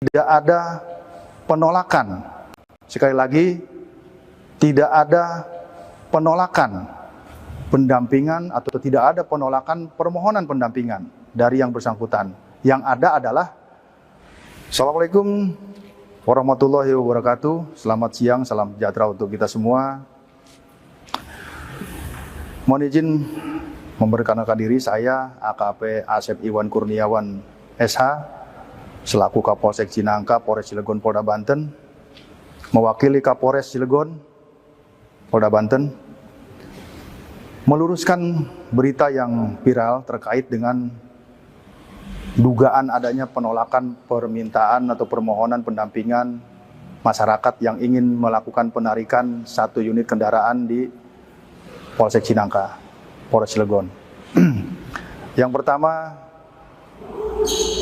tidak ada penolakan. Sekali lagi, tidak ada penolakan pendampingan atau tidak ada penolakan permohonan pendampingan dari yang bersangkutan. Yang ada adalah Assalamualaikum warahmatullahi wabarakatuh. Selamat siang, salam sejahtera untuk kita semua. Mohon izin memperkenalkan diri, saya AKP Asep Iwan Kurniawan SH selaku Kapolsek Cinangka, Polres Cilegon, Polda Banten, mewakili Kapolres Cilegon, Polda Banten, meluruskan berita yang viral terkait dengan dugaan adanya penolakan permintaan atau permohonan pendampingan masyarakat yang ingin melakukan penarikan satu unit kendaraan di Polsek Cinangka, Polres Cilegon. Yang pertama,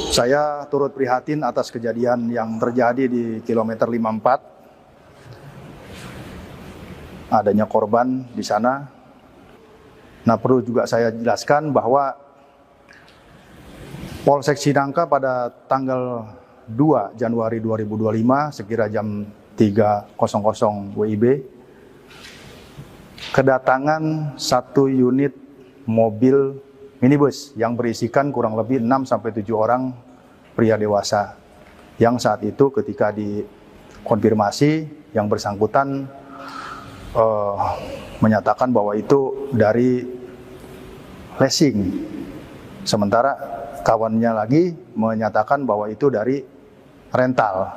saya turut prihatin atas kejadian yang terjadi di kilometer 54. Adanya korban di sana. Nah, perlu juga saya jelaskan bahwa Polsek Cinangka pada tanggal 2 Januari 2025 sekira jam 3.00 WIB kedatangan satu unit mobil minibus yang berisikan kurang lebih 6-7 orang pria dewasa, yang saat itu ketika dikonfirmasi yang bersangkutan menyatakan bahwa itu dari leasing, sementara kawannya lagi menyatakan bahwa itu dari rental,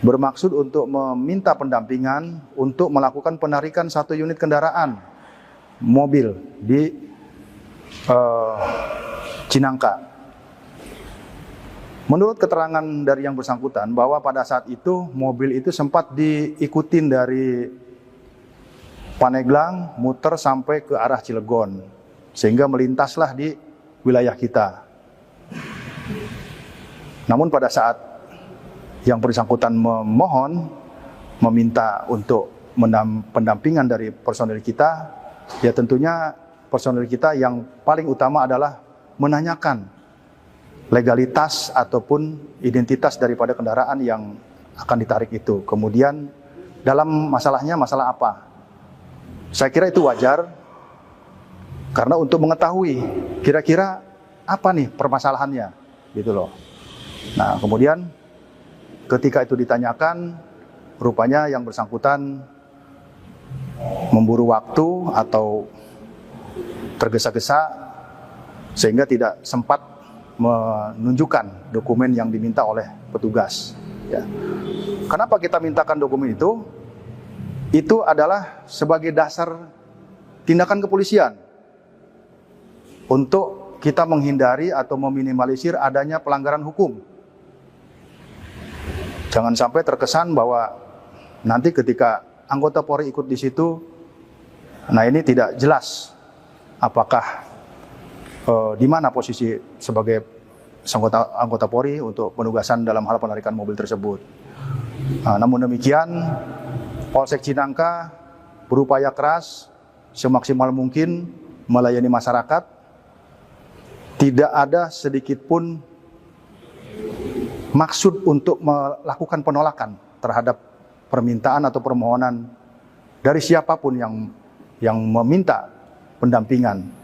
bermaksud untuk meminta pendampingan untuk melakukan penarikan satu unit kendaraan mobil di Cinangka. Menurut keterangan dari yang bersangkutan bahwa pada saat itu mobil itu sempat diikutin dari Paneglang muter sampai ke arah Cilegon sehingga melintaslah di wilayah kita. Namun pada saat yang bersangkutan meminta untuk pendampingan dari personil kita, ya tentunya personil kita yang paling utama adalah menanyakan legalitas ataupun identitas daripada kendaraan yang akan ditarik itu. Kemudian dalam masalahnya masalah apa? Saya kira itu wajar karena untuk mengetahui kira-kira apa nih permasalahannya gitu loh. Nah, kemudian ketika itu ditanyakan, rupanya yang bersangkutan memburu waktu atau tergesa-gesa sehingga tidak sempat menunjukkan dokumen yang diminta oleh petugas. Ya. Kenapa kita mintakan dokumen itu? Itu adalah sebagai dasar tindakan kepolisian untuk kita menghindari atau meminimalisir adanya pelanggaran hukum. Jangan sampai terkesan bahwa nanti ketika anggota Polri ikut di situ, nah ini tidak jelas apakah di mana posisi sebagai anggota Polri untuk penugasan dalam hal penarikan mobil tersebut. Nah, namun demikian, Polsek Cinangka berupaya keras semaksimal mungkin melayani masyarakat. Tidak ada sedikit pun maksud untuk melakukan penolakan terhadap permintaan atau permohonan dari siapapun yang meminta pendampingan.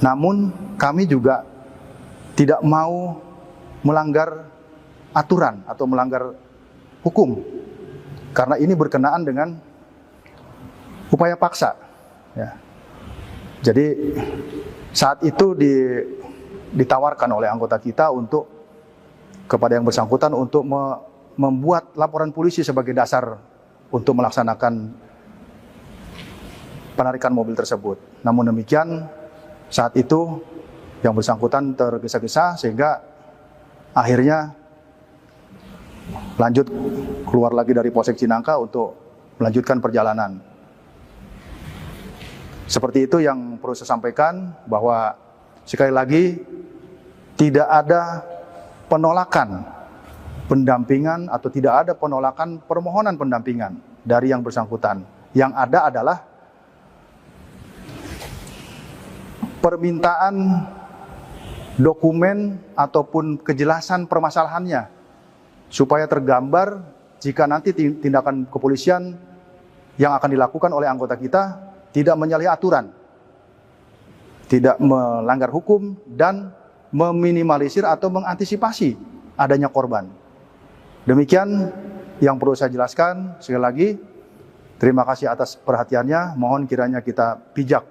Namun kami juga tidak mau melanggar aturan atau melanggar hukum karena ini berkenaan dengan upaya paksa. Ya. Jadi saat itu ditawarkan oleh anggota kita untuk kepada yang bersangkutan untuk membuat laporan polisi sebagai dasar untuk melaksanakan penarikan mobil tersebut. Namun demikian, saat itu yang bersangkutan tergesa-gesa sehingga akhirnya lanjut keluar lagi dari Polsek Cinangka untuk melanjutkan perjalanan. Seperti itu yang perlu saya sampaikan, bahwa sekali lagi tidak ada penolakan pendampingan atau tidak ada penolakan permohonan pendampingan dari yang bersangkutan. Yang ada adalah permintaan dokumen ataupun kejelasan permasalahannya supaya tergambar jika nanti tindakan kepolisian yang akan dilakukan oleh anggota kita tidak menyalahi aturan, tidak melanggar hukum, dan meminimalisir atau mengantisipasi adanya korban. Demikian yang perlu saya jelaskan. Sekali lagi, terima kasih atas perhatiannya. Mohon kiranya kita bijak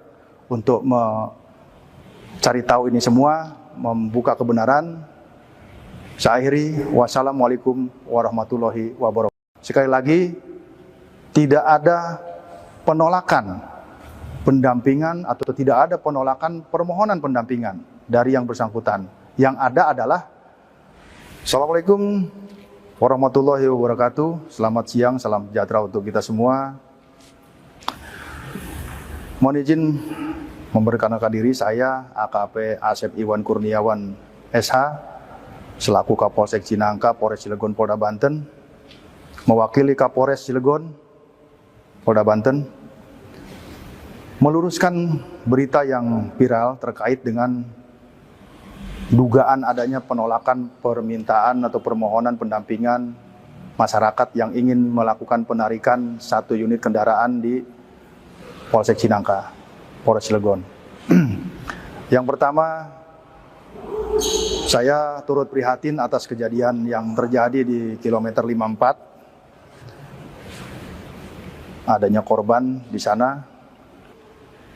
untuk mencari tahu ini semua, membuka kebenaran. Saya akhiri, wassalamualaikum warahmatullahi wabarakatuh. Sekali lagi, tidak ada penolakan pendampingan atau tidak ada penolakan permohonan pendampingan dari yang bersangkutan. Yang ada adalah Assalamualaikum warahmatullahi wabarakatuh. Selamat siang, salam sejahtera untuk kita semua. Mohon izin memperkenalkan diri, saya AKP Asep Iwan Kurniawan SH selaku Kapolsek Cinangka, Polres Cilegon, Polda Banten, mewakili Kapolres Cilegon, Polda Banten, meluruskan berita yang viral terkait dengan dugaan adanya penolakan permintaan atau permohonan pendampingan masyarakat yang ingin melakukan penarikan 1 unit kendaraan di Polsek Cinangka, Polres Cilegon. Yang pertama, saya turut prihatin atas kejadian yang terjadi di kilometer 54. Adanya korban di sana.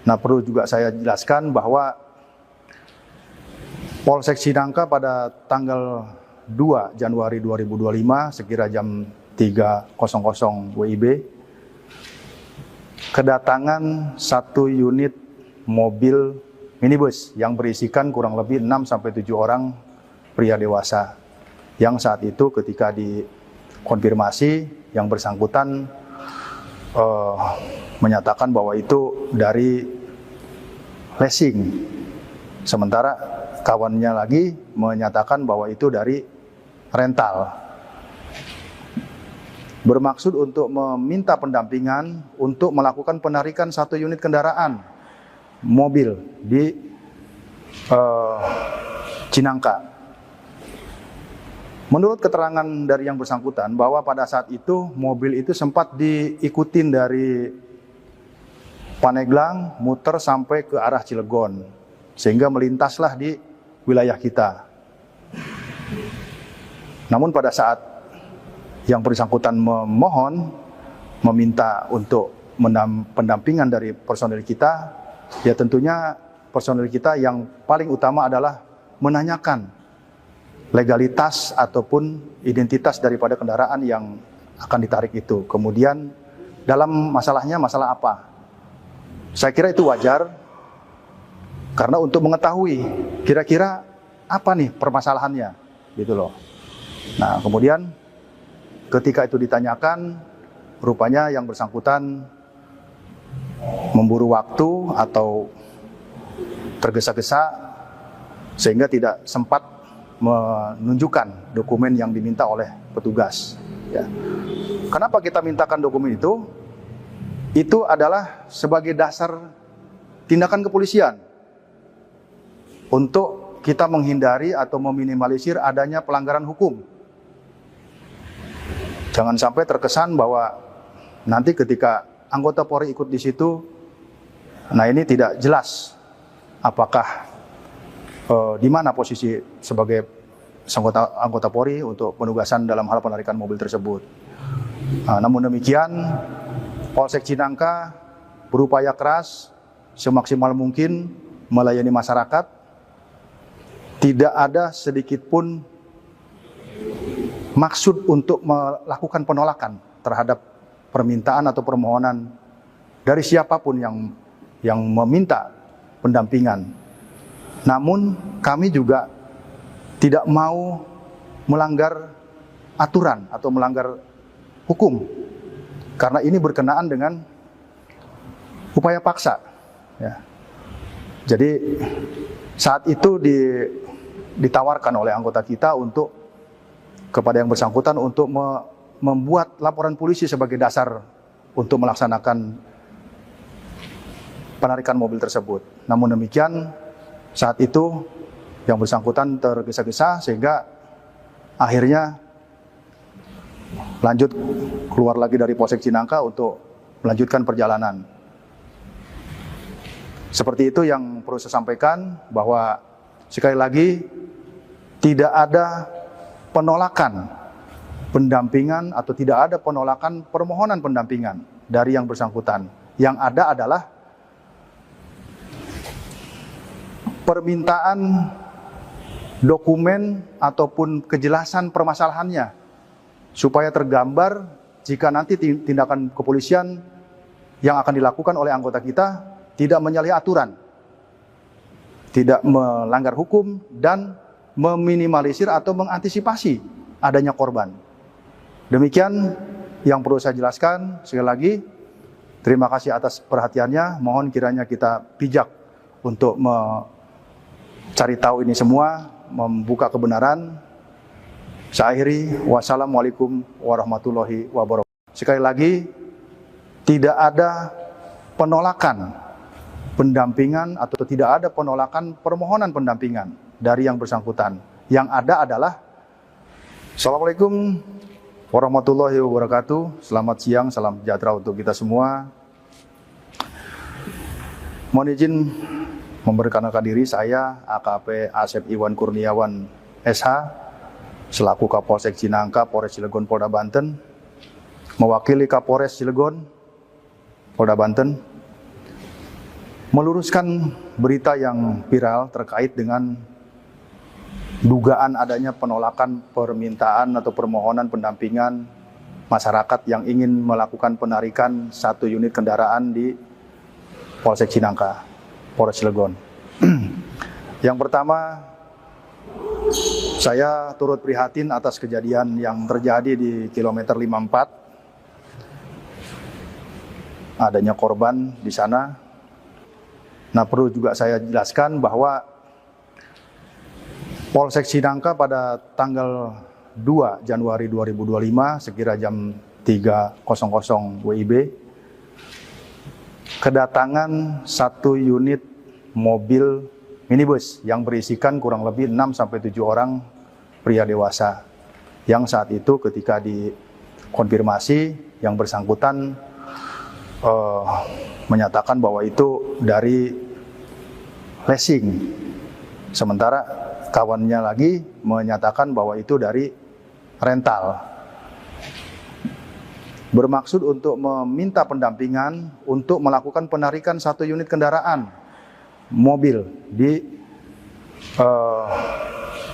Nah, perlu juga saya jelaskan bahwa Polsek Cinangka pada tanggal 2 Januari 2025 sekira jam 3.00 WIB kedatangan 1 unit mobil minibus yang berisikan kurang lebih 6-7 orang pria dewasa, yang saat itu ketika dikonfirmasi yang bersangkutan menyatakan bahwa itu dari leasing, sementara kawannya lagi menyatakan bahwa itu dari rental. Bermaksud untuk meminta pendampingan untuk melakukan penarikan 1 unit kendaraan mobil di Cinangka. Menurut keterangan dari yang bersangkutan bahwa pada saat itu mobil itu sempat diikutin dari Paneglang muter sampai ke arah Cilegon sehingga melintaslah di wilayah kita. Namun pada saat yang bersangkutan meminta untuk pendampingan dari personil kita, ya tentunya personil kita yang paling utama adalah menanyakan legalitas ataupun identitas daripada kendaraan yang akan ditarik itu. Kemudian dalam masalahnya masalah apa? Saya kira itu wajar karena untuk mengetahui kira-kira apa nih permasalahannya, gitu loh. Nah, kemudian ketika itu ditanyakan, rupanya yang bersangkutan memburu waktu atau tergesa-gesa sehingga tidak sempat menunjukkan dokumen yang diminta oleh petugas. Ya. Kenapa kita mintakan dokumen itu? Itu adalah sebagai dasar tindakan kepolisian untuk kita menghindari atau meminimalisir adanya pelanggaran hukum. Jangan sampai terkesan bahwa nanti ketika anggota Polri ikut di situ, nah ini tidak jelas apakah di mana posisi sebagai anggota Polri untuk penugasan dalam hal penarikan mobil tersebut. Namun demikian, Polsek Cinangka berupaya keras semaksimal mungkin melayani masyarakat. Tidak ada sedikit pun maksud untuk melakukan penolakan terhadap permintaan atau permohonan dari siapapun yang meminta pendampingan. Namun kami juga tidak mau melanggar aturan atau melanggar hukum karena ini berkenaan dengan upaya paksa. Ya. Jadi saat itu ditawarkan oleh anggota kita untuk kepada yang bersangkutan untuk membuat laporan polisi sebagai dasar untuk melaksanakan penarikan mobil tersebut. Namun demikian, saat itu yang bersangkutan tergesa-gesa sehingga akhirnya lanjut keluar lagi dari Polsek Cinangka untuk melanjutkan perjalanan. Seperti itu yang perlu saya sampaikan, bahwa sekali lagi tidak ada penolakan pendampingan atau tidak ada penolakan permohonan pendampingan dari yang bersangkutan. Yang ada adalah permintaan dokumen ataupun kejelasan permasalahannya supaya tergambar jika nanti tindakan kepolisian yang akan dilakukan oleh anggota kita tidak menyalahi aturan, tidak melanggar hukum, dan meminimalisir atau mengantisipasi adanya korban. Demikian yang perlu saya jelaskan. Sekali lagi, terima kasih atas perhatiannya. Mohon kiranya kita bijak untuk mencari tahu ini semua, membuka kebenaran. Saya akhiri, wassalamualaikum warahmatullahi wabarakatuh. Sekali lagi, tidak ada penolakan pendampingan atau tidak ada penolakan permohonan pendampingan dari yang bersangkutan. Yang ada adalah Assalamualaikum warahmatullahi wabarakatuh. Selamat siang, salam sejahtera untuk kita semua. Mohon izin memperkenalkan diri, saya AKP Asep Iwan Kurniawan SH, selaku Kapolsek Cinangka, Polres Cilegon, Polda Banten, mewakili Kapolres Cilegon, Polda Banten, meluruskan berita yang viral terkait dengan dugaan adanya penolakan permintaan atau permohonan pendampingan masyarakat yang ingin melakukan penarikan 1 unit kendaraan di Polsek Cinangka, Polres Cilegon. Yang pertama, saya turut prihatin atas kejadian yang terjadi di kilometer 54. Adanya korban di sana. Nah, perlu juga saya jelaskan bahwa Polsek Cinangka pada tanggal 2 Januari 2025 sekira jam 3.00 WIB kedatangan 1 unit mobil minibus yang berisikan kurang lebih 6-7 orang pria dewasa, yang saat itu ketika dikonfirmasi yang bersangkutan menyatakan bahwa itu dari leasing, sementara kawannya lagi menyatakan bahwa itu dari rental. Bermaksud untuk meminta pendampingan untuk melakukan penarikan 1 unit kendaraan mobil di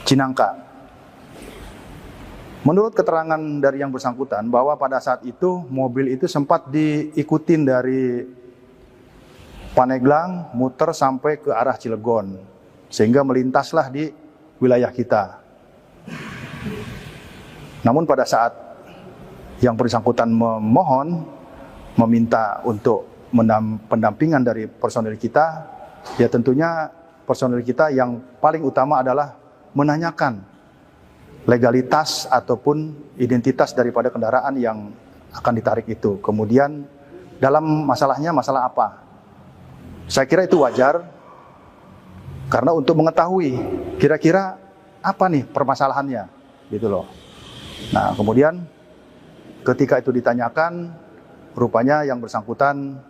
Cinangka. Menurut keterangan dari yang bersangkutan bahwa pada saat itu mobil itu sempat diikutin dari Paneglang, muter sampai ke arah Cilegon, sehingga melintaslah di wilayah kita. Namun pada saat yang bersangkutan meminta untuk pendampingan dari personil kita, ya tentunya personil kita yang paling utama adalah menanyakan legalitas ataupun identitas daripada kendaraan yang akan ditarik itu. Kemudian dalam masalahnya masalah apa? Saya kira itu wajar, karena untuk mengetahui kira-kira apa nih permasalahannya, gitu loh. Nah, kemudian ketika itu ditanyakan, rupanya yang bersangkutan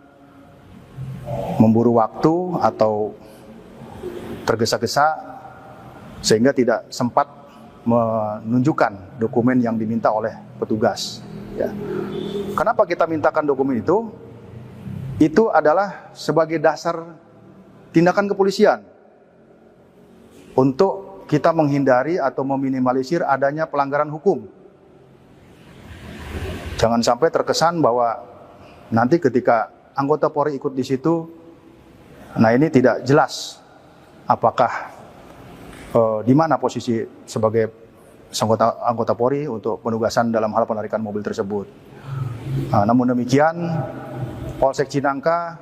memburu waktu atau tergesa-gesa sehingga tidak sempat menunjukkan dokumen yang diminta oleh petugas. Ya. Kenapa kita mintakan dokumen itu? Itu adalah sebagai dasar tindakan kepolisian untuk kita menghindari atau meminimalisir adanya pelanggaran hukum. Jangan sampai terkesan bahwa nanti ketika anggota Polri ikut di situ, nah ini tidak jelas apakah di mana posisi sebagai anggota Polri untuk penugasan dalam hal penarikan mobil tersebut. Nah, namun demikian, Polsek Cinangka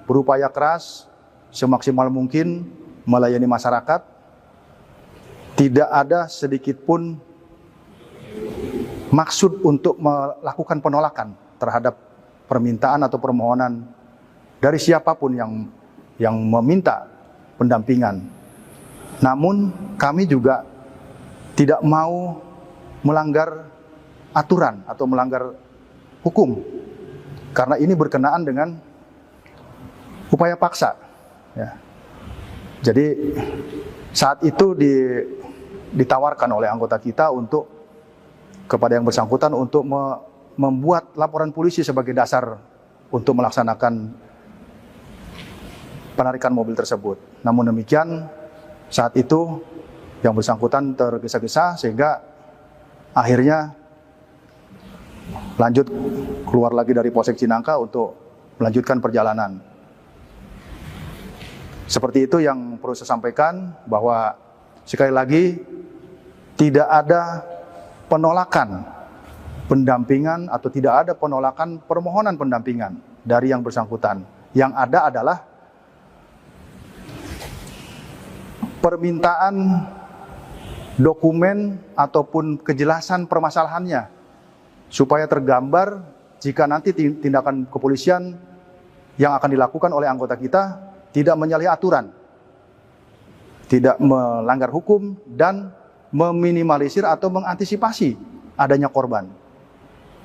berupaya keras semaksimal mungkin melayani masyarakat. Tidak ada sedikit pun maksud untuk melakukan penolakan terhadap permintaan atau permohonan dari siapapun yang meminta pendampingan. Namun kami juga tidak mau melanggar aturan atau melanggar hukum, karena ini berkenaan dengan upaya paksa. Ya. Jadi saat itu ditawarkan oleh anggota kita untuk kepada yang bersangkutan untuk membuat laporan polisi sebagai dasar untuk melaksanakan penarikan mobil tersebut. Namun demikian, saat itu yang bersangkutan tergesa-gesa sehingga akhirnya lanjut keluar lagi dari Polsek Cinangka untuk melanjutkan perjalanan. Seperti itu yang perlu saya sampaikan, bahwa sekali lagi tidak ada penolakan pendampingan atau tidak ada penolakan permohonan pendampingan dari yang bersangkutan. Yang ada adalah permintaan dokumen ataupun kejelasan permasalahannya supaya tergambar jika nanti tindakan kepolisian yang akan dilakukan oleh anggota kita tidak menyalahi aturan, tidak melanggar hukum, dan meminimalisir atau mengantisipasi adanya korban.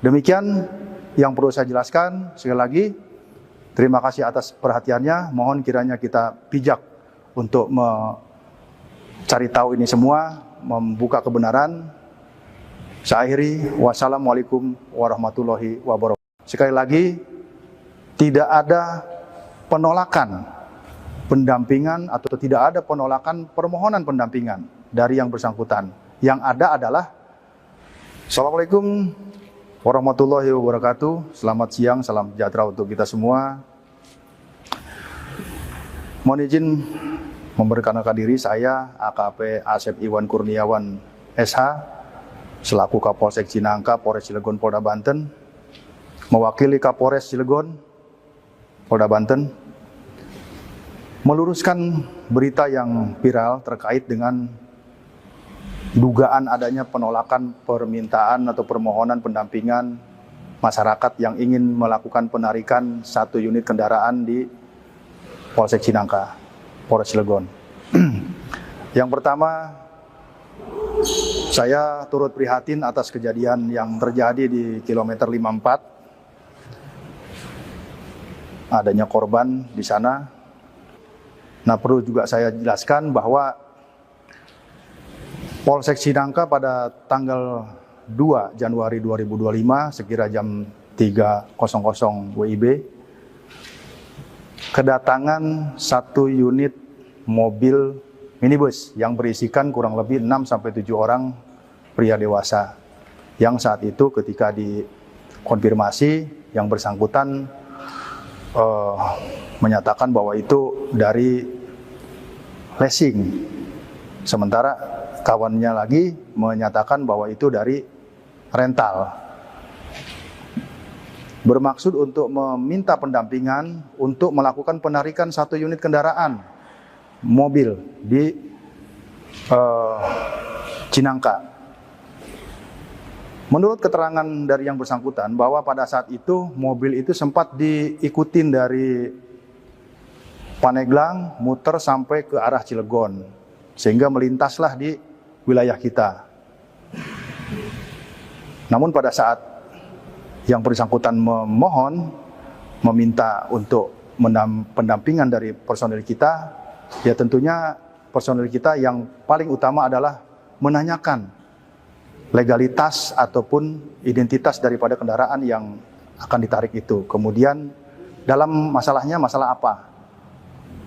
Demikian yang perlu saya jelaskan. Sekali lagi, terima kasih atas perhatiannya. Mohon kiranya kita bijak untuk mencari tahu ini semua, membuka kebenaran. Saya akhiri, wassalamualaikum warahmatullahi wabarakatuh. Sekali lagi, tidak ada penolakan pendampingan atau tidak ada penolakan permohonan pendampingan dari yang bersangkutan. Yang ada adalah Assalamualaikum warahmatullahi wabarakatuh. Selamat siang, salam sejahtera untuk kita semua. Mohon izin memperkenalkan diri, saya AKP Asep Iwan Kurniawan SH selaku Kapolsek Cinangka, Polres Cilegon, Polda Banten, mewakili Kapolres Cilegon, Polda Banten, meluruskan berita yang viral terkait dengan dugaan adanya penolakan permintaan atau permohonan pendampingan masyarakat yang ingin melakukan penarikan 1 unit kendaraan di Polsek Cinangka, Polres Cilegon. Yang pertama, saya turut prihatin atas kejadian yang terjadi di kilometer 54. Adanya korban di sana. Nah, perlu juga saya jelaskan bahwa Polsek Cinangka pada tanggal 2 Januari 2025 sekira jam 3.00 WIB kedatangan 1 unit mobil minibus yang berisikan kurang lebih 6-7 orang pria dewasa, yang saat itu ketika dikonfirmasi yang bersangkutan menyatakan bahwa itu dari leasing, sementara kawannya lagi menyatakan bahwa itu dari rental. Bermaksud untuk meminta pendampingan untuk melakukan penarikan 1 unit kendaraan mobil di Cinangka. Menurut keterangan dari yang bersangkutan bahwa pada saat itu mobil itu sempat diikutin dari Paneglang muter sampai ke arah Cilegon sehingga melintaslah di wilayah kita. Namun pada saat yang bersangkutan meminta untuk pendampingan dari personil kita, ya tentunya personil kita yang paling utama adalah menanyakan legalitas ataupun identitas daripada kendaraan yang akan ditarik itu. Kemudian dalam masalahnya masalah apa?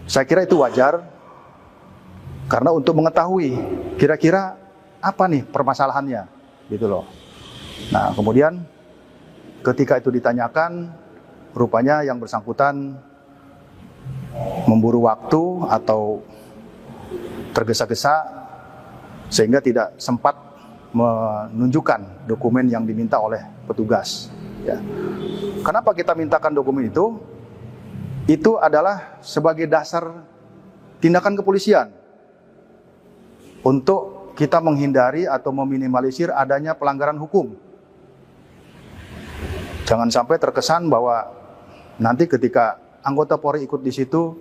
Saya kira itu wajar karena untuk mengetahui kira-kira apa nih permasalahannya, gitu loh. Nah, kemudian ketika itu ditanyakan, rupanya yang bersangkutan memburu waktu atau tergesa-gesa sehingga tidak sempat menunjukkan dokumen yang diminta oleh petugas. Ya. Kenapa kita mintakan dokumen itu? Itu adalah sebagai dasar tindakan kepolisian untuk kita menghindari atau meminimalisir adanya pelanggaran hukum. Jangan sampai terkesan bahwa nanti ketika anggota Polri ikut di situ,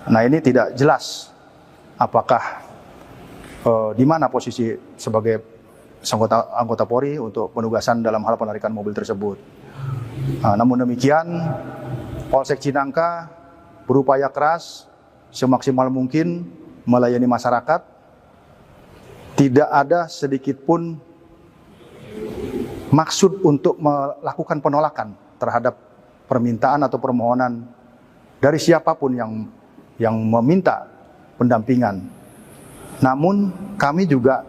nah ini tidak jelas apakah di mana posisi sebagai anggota Polri untuk penugasan dalam hal penarikan mobil tersebut. Namun demikian, Polsek Cinangka berupaya keras semaksimal mungkin melayani masyarakat. Tidak ada sedikit pun maksud untuk melakukan penolakan terhadap permintaan atau permohonan dari siapapun yang meminta pendampingan. Namun kami juga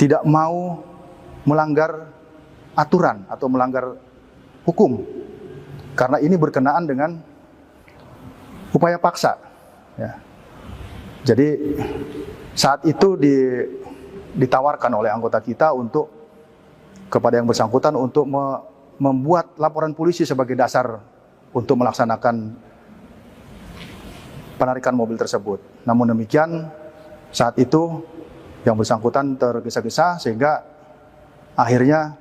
tidak mau melanggar aturan atau melanggar hukum, karena ini berkenaan dengan upaya paksa. Ya. Jadi saat itu ditawarkan oleh anggota kita untuk kepada yang bersangkutan untuk membuat laporan polisi sebagai dasar untuk melaksanakan penarikan mobil tersebut. Namun demikian, saat itu yang bersangkutan tergesa-gesa sehingga akhirnya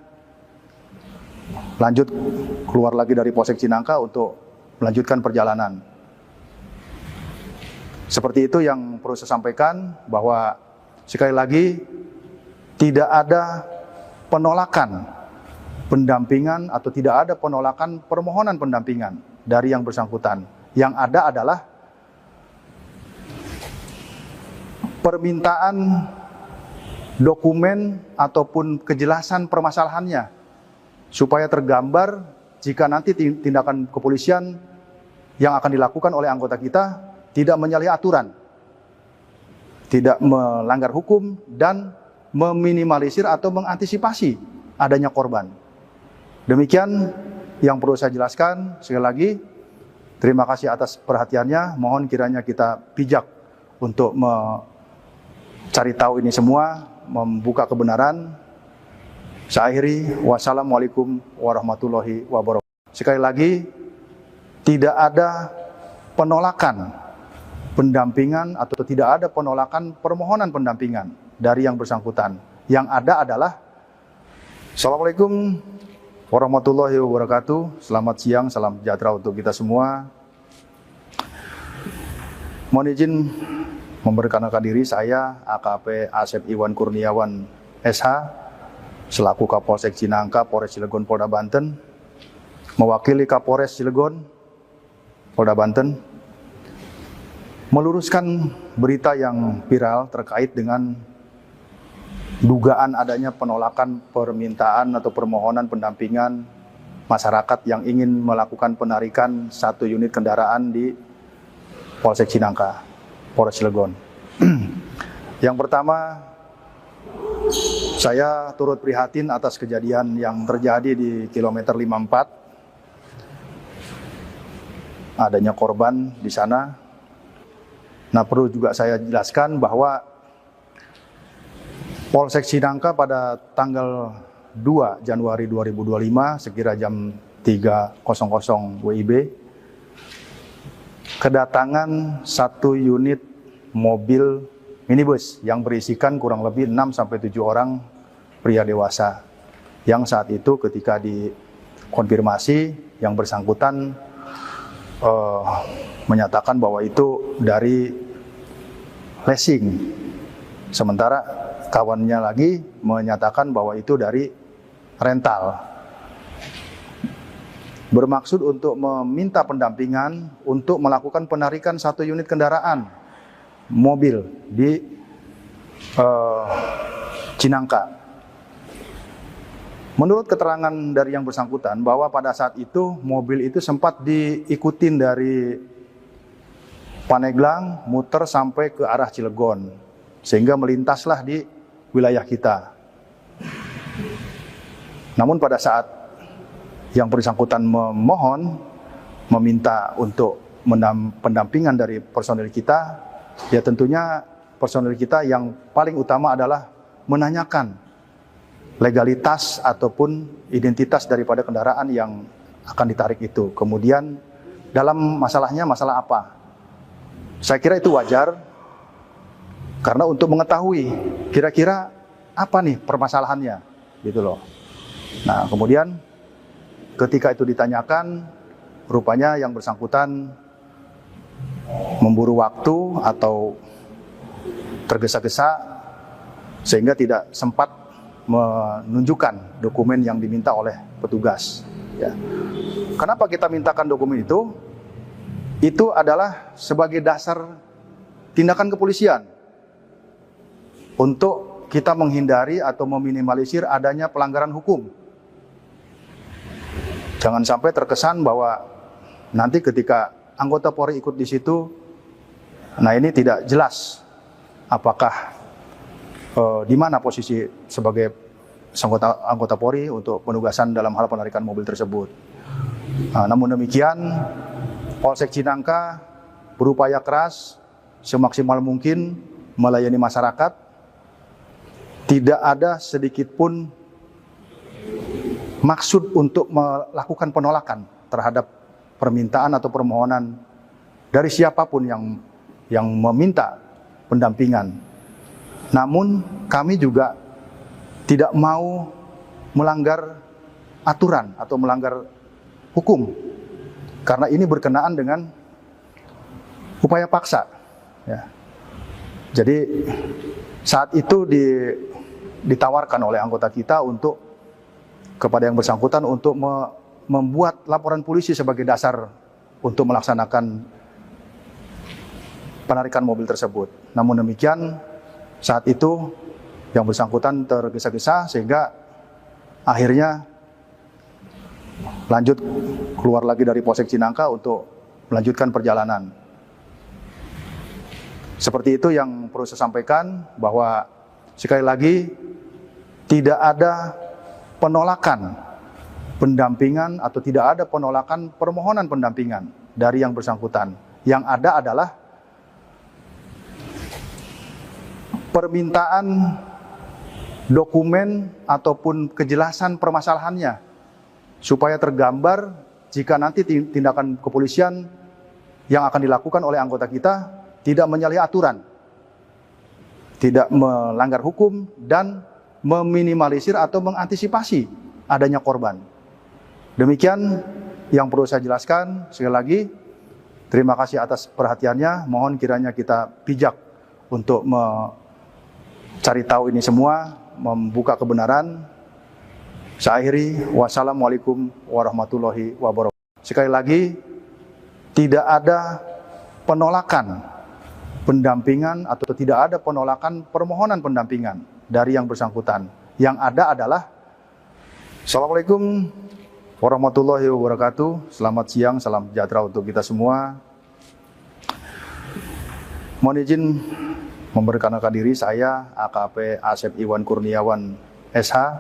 lanjut keluar lagi dari Polsek Cinangka untuk melanjutkan perjalanan. Seperti itu yang perlu saya sampaikan, bahwa sekali lagi tidak ada penolakan pendampingan atau tidak ada penolakan permohonan pendampingan dari yang bersangkutan. Yang ada adalah permintaan dokumen ataupun kejelasan permasalahannya supaya tergambar jika nanti tindakan kepolisian yang akan dilakukan oleh anggota kita tidak menyalahi aturan, tidak melanggar hukum, dan meminimalisir atau mengantisipasi adanya korban. Demikian yang perlu saya jelaskan. Sekali lagi, terima kasih atas perhatiannya. Mohon kiranya kita bijak untuk mencari tahu ini semua, membuka kebenaran. Saya akhiri, wassalamualaikum warahmatullahi wabarakatuh. Sekali lagi, tidak ada penolakan pendampingan atau tidak ada penolakan permohonan pendampingan dari yang bersangkutan. Yang ada adalah Assalamualaikum warahmatullahi wabarakatuh. Selamat siang, salam sejahtera untuk kita semua. Mohon izin memperkenalkan diri, saya AKP Asep Iwan Kurniawan SH selaku Kapolsek Cinangka, Polres Cilegon, Polda Banten, mewakili Kapolres Cilegon, Polda Banten, meluruskan berita yang viral terkait dengan dugaan adanya penolakan permintaan atau permohonan pendampingan masyarakat yang ingin melakukan penarikan 1 unit kendaraan di Polsek Cinangka, Polres Cilegon. Yang pertama, saya turut prihatin atas kejadian yang terjadi di kilometer 54. Adanya korban di sana. Nah, perlu juga saya jelaskan bahwa Polsek Cinangka pada tanggal 2 Januari 2025 sekira jam 3.00 WIB kedatangan 1 unit mobil minibus yang berisikan kurang lebih 6-7 orang pria dewasa, yang saat itu ketika dikonfirmasi yang bersangkutan menyatakan bahwa itu dari leasing, sementara kawannya lagi menyatakan bahwa itu dari rental. Bermaksud untuk meminta pendampingan untuk melakukan penarikan 1 unit kendaraan mobil di Cinangka. Menurut keterangan dari yang bersangkutan bahwa pada saat itu mobil itu sempat diikutin dari Paneglang muter sampai ke arah Cilegon sehingga melintaslah di wilayah kita. Namun pada saat yang bersangkutan meminta untuk pendampingan dari personil kita, ya tentunya personil kita yang paling utama adalah menanyakan legalitas ataupun identitas daripada kendaraan yang akan ditarik itu. Kemudian dalam masalahnya masalah apa? Saya kira itu wajar karena untuk mengetahui kira-kira apa nih permasalahannya, gitu loh. Nah, kemudian ketika itu ditanyakan, rupanya yang bersangkutan memburu waktu atau tergesa-gesa sehingga tidak sempat menunjukkan dokumen yang diminta oleh petugas. Ya. Kenapa kita mintakan dokumen itu? Itu adalah sebagai dasar tindakan kepolisian untuk kita menghindari atau meminimalisir adanya pelanggaran hukum. Jangan sampai terkesan bahwa nanti ketika anggota Polri ikut di situ, nah ini tidak jelas apakah di mana posisi sebagai anggota Polri untuk penugasan dalam hal penarikan mobil tersebut. Namun demikian, Polsek Cinangka berupaya keras semaksimal mungkin melayani masyarakat. Tidak ada sedikit pun maksud untuk melakukan penolakan terhadap permintaan atau permohonan dari siapapun yang meminta pendampingan. Namun kami juga tidak mau melanggar aturan atau melanggar hukum, karena ini berkenaan dengan upaya paksa. Ya. Jadi saat itu ditawarkan oleh anggota kita untuk kepada yang bersangkutan untuk membuat laporan polisi sebagai dasar untuk melaksanakan penarikan mobil tersebut. Namun demikian, saat itu yang bersangkutan tergesa-gesa sehingga akhirnya lanjut keluar lagi dari Polsek Cinangka untuk melanjutkan perjalanan. Seperti itu yang perlu saya sampaikan, bahwa sekali lagi tidak ada penolakan pendampingan atau tidak ada penolakan permohonan pendampingan dari yang bersangkutan. Yang ada adalah permintaan dokumen ataupun kejelasan permasalahannya supaya tergambar jika nanti tindakan kepolisian yang akan dilakukan oleh anggota kita tidak menyalahi aturan, tidak melanggar hukum, dan meminimalisir atau mengantisipasi adanya korban. Demikian yang perlu saya jelaskan. Sekali lagi, terima kasih atas perhatiannya. Mohon kiranya kita bijak untuk mencari tahu ini semua, membuka kebenaran. Saya akhiri, wassalamualaikum warahmatullahi wabarakatuh. Sekali lagi, tidak ada penolakan pendampingan atau tidak ada penolakan permohonan pendampingan dari yang bersangkutan. Yang ada adalah Assalamualaikum warahmatullahi wabarakatuh. Selamat siang, salam sejahtera untuk kita semua. Mohon izin memperkenalkan diri, saya AKP Asep Iwan Kurniawan SH,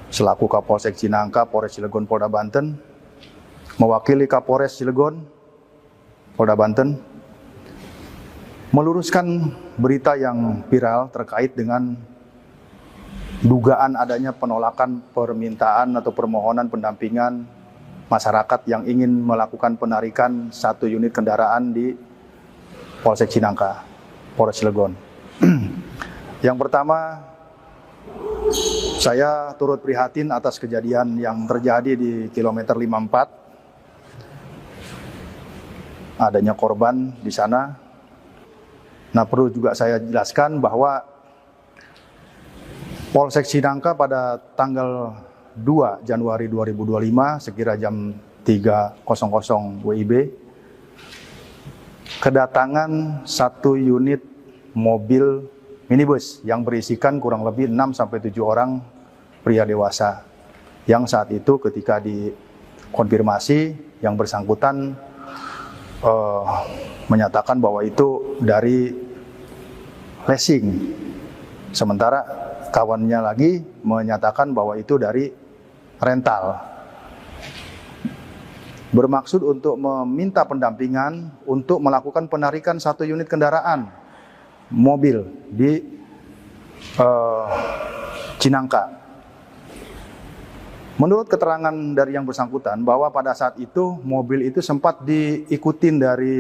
selaku Kapolsek Cinangka, Polres Cilegon, Polda Banten, mewakili Kapolres Cilegon, Polda Banten, meluruskan berita yang viral terkait dengan dugaan adanya penolakan permintaan atau permohonan pendampingan masyarakat yang ingin melakukan penarikan 1 unit kendaraan di Polsek Cinangka, Polres Cilegon. Yang pertama, saya turut prihatin atas kejadian yang terjadi di kilometer 54. Adanya korban di sana. Nah, perlu juga saya jelaskan bahwa Polsek Cinangka pada tanggal 2 Januari 2025 sekira jam 3.00 WIB kedatangan 1 unit mobil minibus yang berisikan kurang lebih 6-7 orang pria dewasa, yang saat itu ketika dikonfirmasi yang bersangkutan menyatakan bahwa itu dari leasing, sementara kawannya lagi menyatakan bahwa itu dari rental. Bermaksud untuk meminta pendampingan untuk melakukan penarikan 1 unit kendaraan mobil di Cinangka. Menurut keterangan dari yang bersangkutan bahwa pada saat itu mobil itu sempat diikutin dari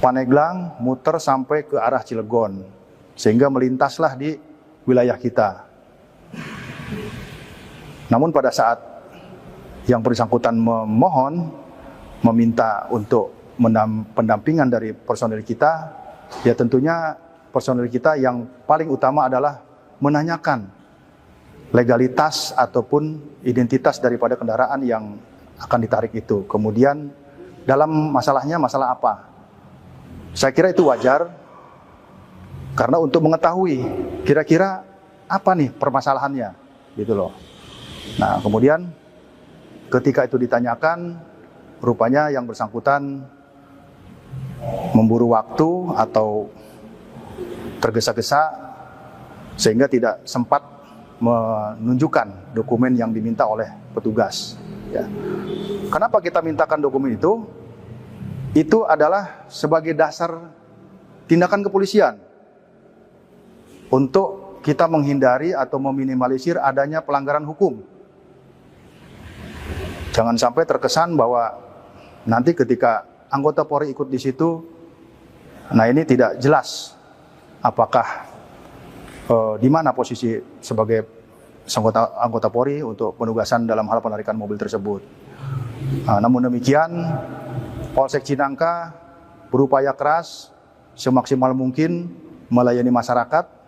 Paneglang muter sampai ke arah Cilegon sehingga melintaslah di wilayah kita. Namun pada saat yang bersangkutan meminta untuk pendampingan dari personel kita, ya tentunya personil kita yang paling utama adalah menanyakan legalitas ataupun identitas daripada kendaraan yang akan ditarik itu. Kemudian dalam masalahnya masalah apa? Saya kira itu wajar karena untuk mengetahui kira-kira apa nih permasalahannya, gitu loh. Nah, kemudian ketika itu ditanyakan, rupanya yang bersangkutan memburu waktu atau tergesa-gesa sehingga tidak sempat menunjukkan dokumen yang diminta oleh petugas. Ya. Kenapa kita mintakan dokumen itu? Itu adalah sebagai dasar tindakan kepolisian untuk kita menghindari atau meminimalisir adanya pelanggaran hukum. Jangan sampai terkesan bahwa nanti ketika anggota Polri ikut di situ, nah ini tidak jelas apakah di mana posisi sebagai anggota Polri untuk penugasan dalam hal penarikan mobil tersebut. Namun demikian, Polsek Cinangka berupaya keras semaksimal mungkin melayani masyarakat.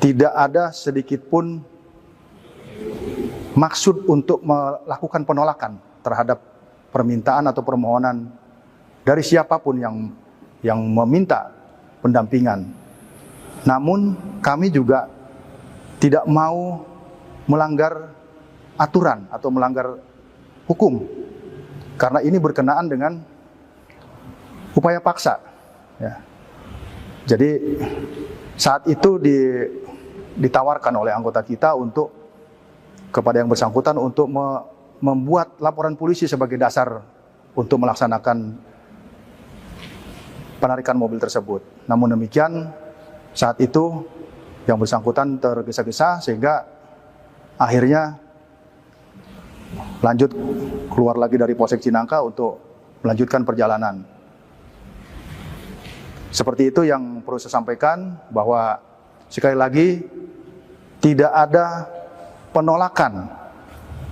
Tidak ada sedikit pun maksud untuk melakukan penolakan terhadap permintaan atau permohonan dari siapapun yang meminta pendampingan. Namun kami juga tidak mau melanggar aturan atau melanggar hukum, karena ini berkenaan dengan upaya paksa. Ya. Jadi saat itu ditawarkan oleh anggota kita untuk kepada yang bersangkutan untuk membuat laporan polisi sebagai dasar untuk melaksanakan penarikan mobil tersebut. Namun demikian, saat itu yang bersangkutan tergesa-gesa sehingga akhirnya lanjut keluar lagi dari Polsek Cinangka untuk melanjutkan perjalanan. Seperti itu yang perlu saya sampaikan, bahwa sekali lagi tidak ada penolakan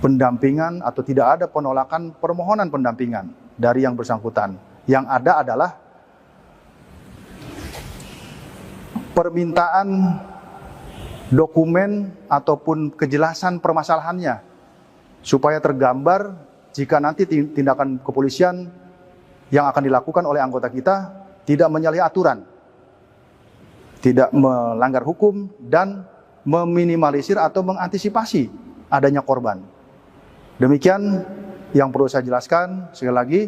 pendampingan atau tidak ada penolakan permohonan pendampingan dari yang bersangkutan. Yang ada adalah permintaan dokumen ataupun kejelasan permasalahannya supaya tergambar jika nanti tindakan kepolisian yang akan dilakukan oleh anggota kita tidak menyalahi aturan, tidak melanggar hukum, dan meminimalisir atau mengantisipasi adanya korban. Demikian yang perlu saya jelaskan. Sekali lagi,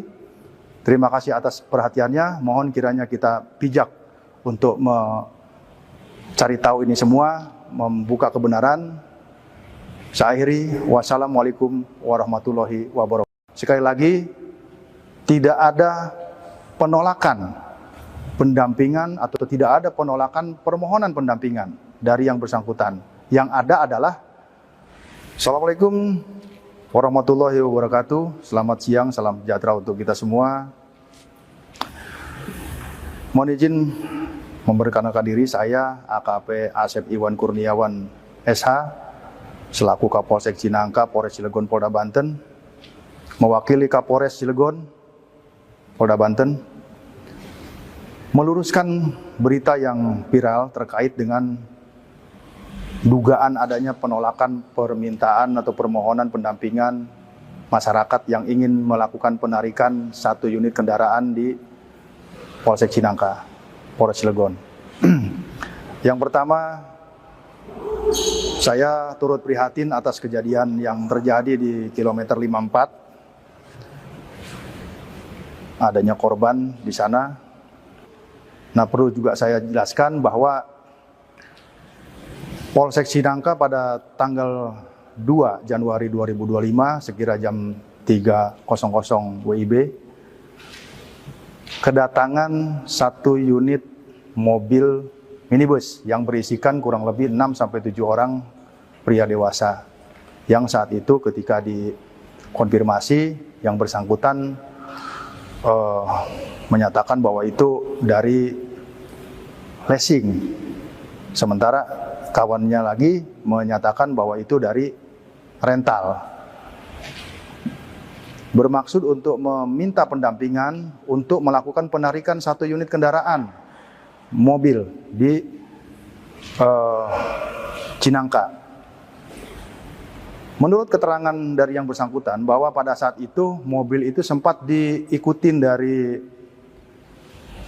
terima kasih atas perhatiannya. Mohon kiranya kita bijak untuk mencari tahu ini semua, membuka kebenaran. Saya akhiri, wassalamualaikum warahmatullahi wabarakatuh. Sekali lagi, tidak ada penolakan pendampingan atau tidak ada penolakan permohonan pendampingan dari yang bersangkutan. Yang ada adalah Assalamualaikum warahmatullahi wabarakatuh. Selamat siang, salam sejahtera untuk kita semua. Mohon izin memperkenalkan diri, saya AKP Asep Iwan Kurniawan SH selaku Kapolsek Cinangka, Polres Cilegon, Polda Banten, mewakili Kapolres Cilegon, Polda Banten, meluruskan berita yang viral terkait dengan dugaan adanya penolakan permintaan atau permohonan pendampingan masyarakat yang ingin melakukan penarikan 1 unit kendaraan di Polsek Cinangka, Polres Cilegon. Yang pertama, saya turut prihatin atas kejadian yang terjadi di kilometer 54. Adanya korban di sana. Nah, perlu juga saya jelaskan bahwa Polsek Cinangka pada tanggal 2 Januari 2025 sekira jam 3.00 WIB kedatangan 1 unit mobil minibus yang berisikan kurang lebih 6-7 orang pria dewasa, yang saat itu ketika dikonfirmasi yang bersangkutan menyatakan bahwa itu dari leasing, sementara kawannya lagi menyatakan bahwa itu dari rental. Bermaksud untuk meminta pendampingan untuk melakukan penarikan 1 unit kendaraan mobil di Cinangka. Menurut keterangan dari yang bersangkutan bahwa pada saat itu mobil itu sempat diikutin dari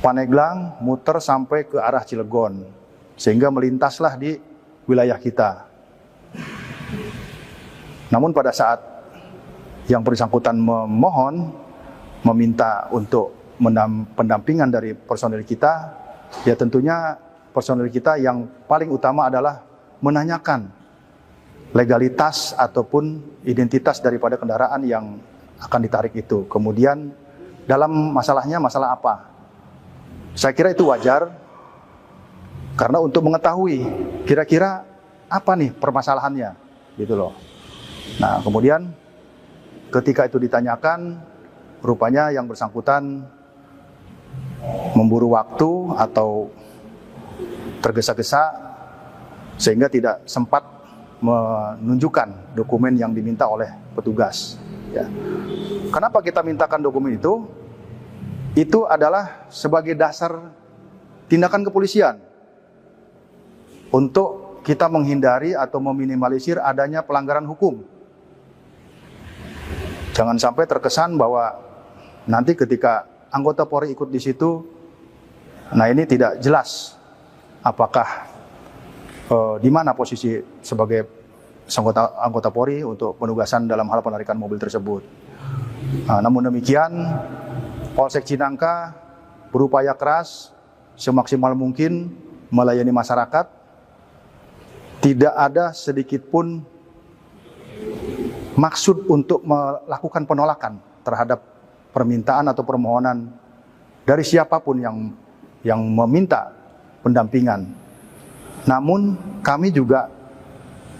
Paneglang, muter sampai ke arah Cilegon, sehingga melintaslah di wilayah kita. Namun pada saat yang bersangkutan meminta untuk pendampingan dari personil kita, ya tentunya personil kita yang paling utama adalah menanyakan legalitas ataupun identitas daripada kendaraan yang akan ditarik itu. Kemudian dalam masalahnya masalah apa? Saya kira itu wajar, karena untuk mengetahui kira-kira apa nih permasalahannya, gitu loh. Nah, kemudian ketika itu ditanyakan, rupanya yang bersangkutan memburu waktu atau tergesa-gesa sehingga tidak sempat menunjukkan dokumen yang diminta oleh petugas. Ya. Kenapa kita mintakan dokumen itu? Itu adalah sebagai dasar tindakan kepolisian untuk kita menghindari atau meminimalisir adanya pelanggaran hukum. Jangan sampai terkesan bahwa nanti ketika anggota Polri ikut di situ, nah ini tidak jelas apakah di mana posisi sebagai anggota Polri untuk penugasan dalam hal penarikan mobil tersebut. Namun demikian, Polsek Cinangka berupaya keras semaksimal mungkin melayani masyarakat. Tidak ada sedikit pun maksud untuk melakukan penolakan terhadap permintaan atau permohonan dari siapapun yang meminta pendampingan. Namun kami juga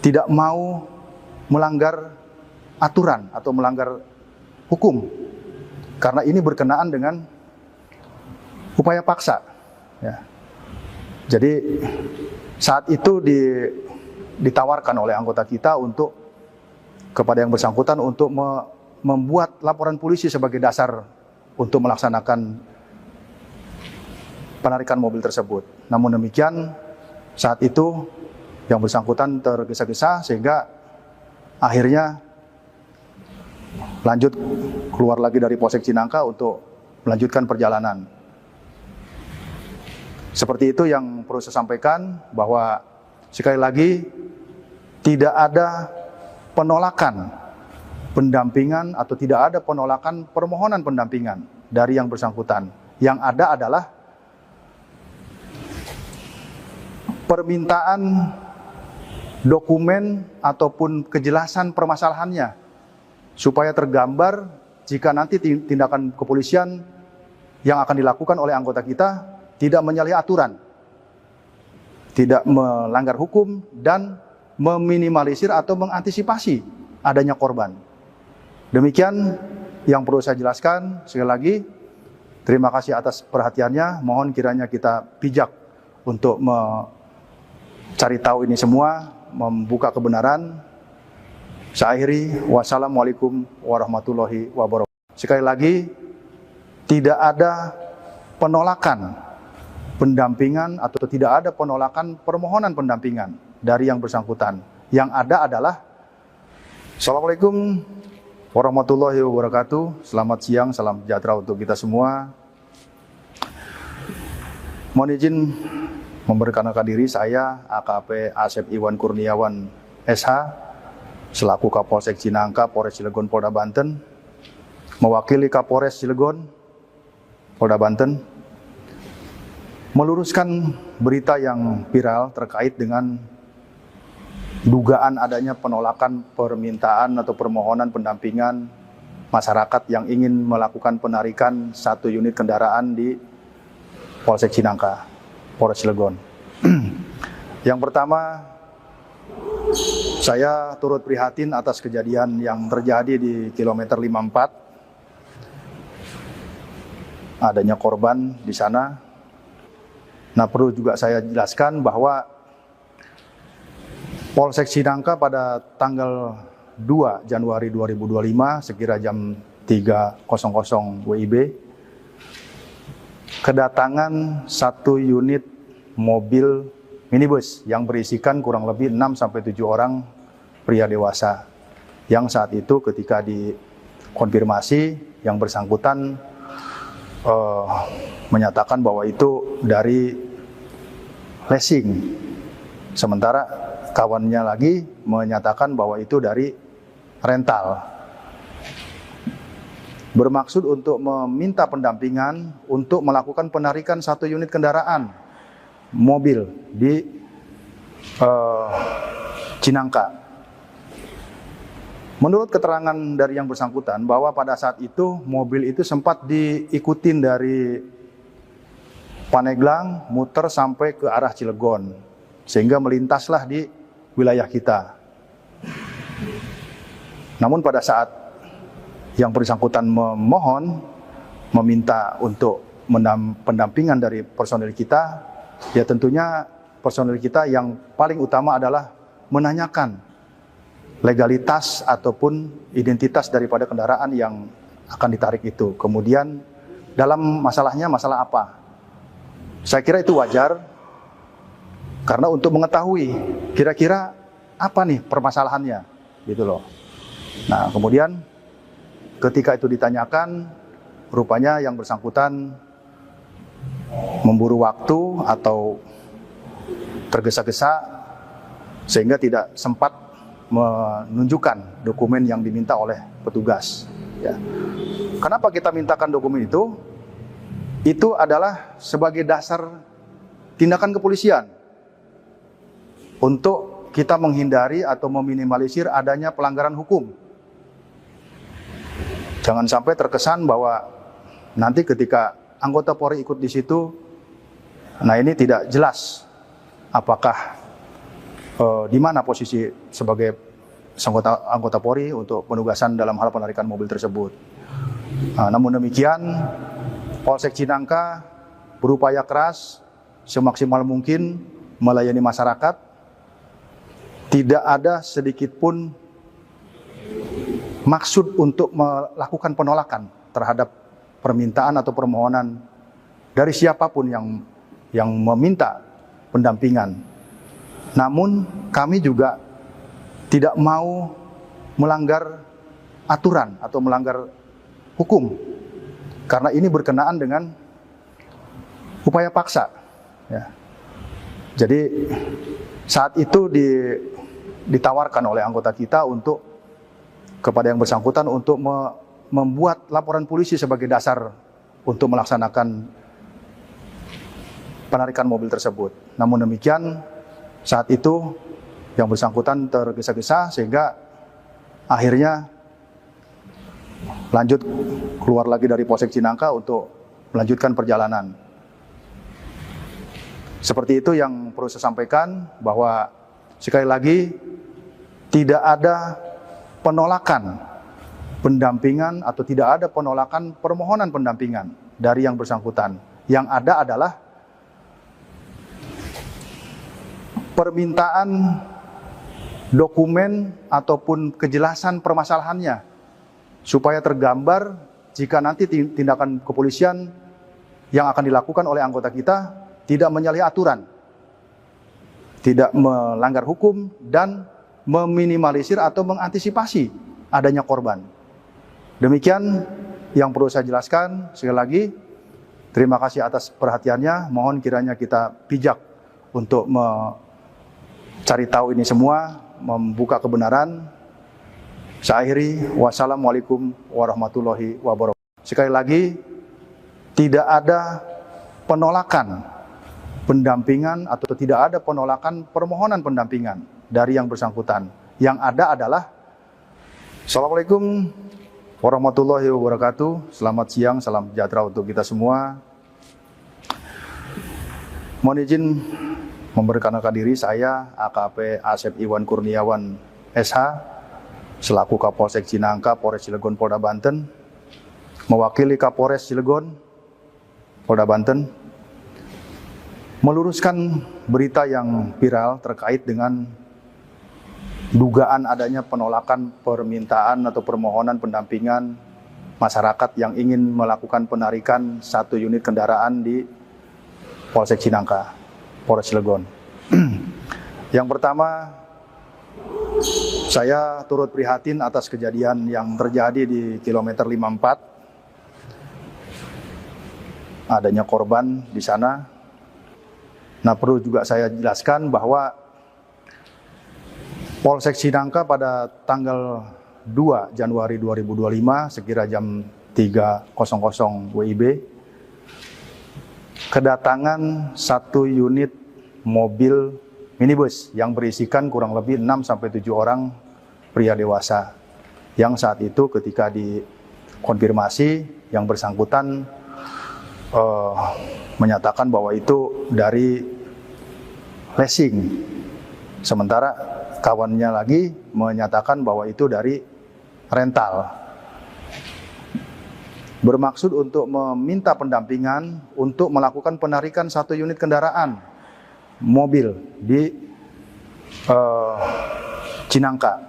tidak mau melanggar aturan atau melanggar hukum, karena ini berkenaan dengan upaya paksa. Ya. Jadi saat itu ditawarkan oleh anggota kita untuk kepada yang bersangkutan untuk membuat laporan polisi sebagai dasar untuk melaksanakan penarikan mobil tersebut. Namun demikian, saat itu yang bersangkutan tergesa-gesa sehingga akhirnya lanjut keluar lagi dari Polsek Cinangka untuk melanjutkan perjalanan. Seperti itu yang perlu saya sampaikan, bahwa sekali lagi tidak ada penolakan pendampingan atau tidak ada penolakan permohonan pendampingan dari yang bersangkutan. Yang ada adalah permintaan dokumen ataupun kejelasan permasalahannya, supaya tergambar jika nanti tindakan kepolisian yang akan dilakukan oleh anggota kita tidak menyalahi aturan, tidak melanggar hukum, dan meminimalisir atau mengantisipasi adanya korban. Demikian yang perlu saya jelaskan. Sekali lagi, terima kasih atas perhatiannya. Mohon kiranya kita bijak untuk mencari tahu ini semua, membuka kebenaran. Saya akhiri, wassalamualaikum warahmatullahi wabarakatuh. Sekali lagi, tidak ada penolakan pendampingan atau tidak ada penolakan permohonan pendampingan dari yang bersangkutan. Yang ada adalah Assalamualaikum warahmatullahi wabarakatuh. Selamat siang, salam sejahtera untuk kita semua. Mohon izin memperkenalkan diri, saya AKP Asep Iwan Kurniawan SH, selaku Kapolsek Cinangka, Polres Cilegon, Polda Banten, mewakili Kapolres Cilegon, Polda Banten, meluruskan berita yang viral terkait dengan dugaan adanya penolakan permintaan atau permohonan pendampingan masyarakat yang ingin melakukan penarikan satu unit kendaraan di Polsek Cinangka, Polres Cilegon. Yang pertama, saya turut prihatin atas kejadian yang terjadi di kilometer 54. Adanya korban di sana. Nah, perlu juga saya jelaskan bahwa Polsek Cinangka pada tanggal 2 Januari 2025 sekira jam 3.00 WIB kedatangan satu unit mobil minibus yang berisikan kurang lebih 6-7 orang pria dewasa. Yang saat itu ketika dikonfirmasi yang bersangkutan menyatakan bahwa itu dari leasing. Sementara kawannya lagi menyatakan bahwa itu dari rental. Bermaksud untuk meminta pendampingan untuk melakukan penarikan 1 unit kendaraan mobil di Cinangka. Menurut keterangan dari yang bersangkutan bahwa pada saat itu mobil itu sempat diikutin dari Paneglang muter sampai ke arah Cilegon sehingga melintaslah di wilayah kita. Namun pada saat yang bersangkutan meminta untuk pendampingan dari personil kita, ya tentunya personil kita yang paling utama adalah menanyakan legalitas ataupun identitas daripada kendaraan yang akan ditarik itu. Kemudian dalam masalahnya masalah apa? Saya kira itu wajar karena untuk mengetahui kira-kira apa nih permasalahannya gitu loh. Nah, kemudian ketika itu ditanyakan, rupanya yang bersangkutan memburu waktu atau tergesa-gesa sehingga tidak sempat menunjukkan dokumen yang diminta oleh petugas. Ya. Kenapa kita mintakan dokumen itu? Itu adalah sebagai dasar tindakan kepolisian untuk kita menghindari atau meminimalisir adanya pelanggaran hukum. Jangan sampai terkesan bahwa nanti ketika anggota Polri ikut di situ, nah ini tidak jelas apakah di mana posisi sebagai anggota Polri untuk penugasan dalam hal penarikan mobil tersebut. Nah, namun demikian, Polsek Cinangka berupaya keras semaksimal mungkin melayani masyarakat. Tidak ada sedikit pun maksud untuk melakukan penolakan terhadap permintaan atau permohonan dari siapapun yang meminta pendampingan. Namun kami juga tidak mau melanggar aturan atau melanggar hukum karena ini berkenaan dengan upaya paksa. Ya. Jadi saat itu ditawarkan oleh anggota kita untuk kepada yang bersangkutan untuk membuat laporan polisi sebagai dasar untuk melaksanakan penarikan mobil tersebut. Namun demikian, saat itu yang bersangkutan tergesa-gesa sehingga akhirnya lanjut keluar lagi dari Polsek Cinangka untuk melanjutkan perjalanan. Seperti itu yang perlu saya sampaikan, bahwa sekali lagi tidak ada penolakan pendampingan atau tidak ada penolakan permohonan pendampingan dari yang bersangkutan. Yang ada adalah permintaan dokumen ataupun kejelasan permasalahannya supaya tergambar jika nanti tindakan kepolisian yang akan dilakukan oleh anggota kita tidak menyalahi aturan, tidak melanggar hukum, dan meminimalisir atau mengantisipasi adanya korban. Demikian yang perlu saya jelaskan. Sekali lagi, terima kasih atas perhatiannya. Mohon kiranya kita bijak untuk mencari tahu ini semua, membuka kebenaran. Saya akhiri, wassalamualaikum warahmatullahi wabarakatuh. Sekali lagi, tidak ada penolakan pendampingan atau tidak ada penolakan permohonan pendampingan dari yang bersangkutan. Yang ada adalah Assalamualaikum warahmatullahi wabarakatuh. Selamat siang, salam sejahtera untuk kita semua. Mohon izin memperkenalkan diri, saya AKP Asep Iwan Kurniawan SH selaku Kapolsek Cinangka, Polres Cilegon, Polda Banten, mewakili Kapolres Cilegon, Polda Banten, meluruskan berita yang viral terkait dengan dugaan adanya penolakan permintaan atau permohonan pendampingan masyarakat yang ingin melakukan penarikan 1 unit kendaraan di Polsek Cinangka. Polres Cilegon. Yang pertama, saya turut prihatin atas kejadian yang terjadi di kilometer 54. Adanya korban di sana. Nah, perlu juga saya jelaskan bahwa Polsek Cinangka pada tanggal 2 Januari 2025 sekira jam 3.00 WIB kedatangan satu unit mobil minibus yang berisikan kurang lebih 6-7 orang pria dewasa yang saat itu ketika dikonfirmasi yang bersangkutan menyatakan bahwa itu dari leasing, sementara kawannya lagi menyatakan bahwa itu dari rental. Bermaksud untuk meminta pendampingan untuk melakukan penarikan satu unit kendaraan mobil di Cinangka.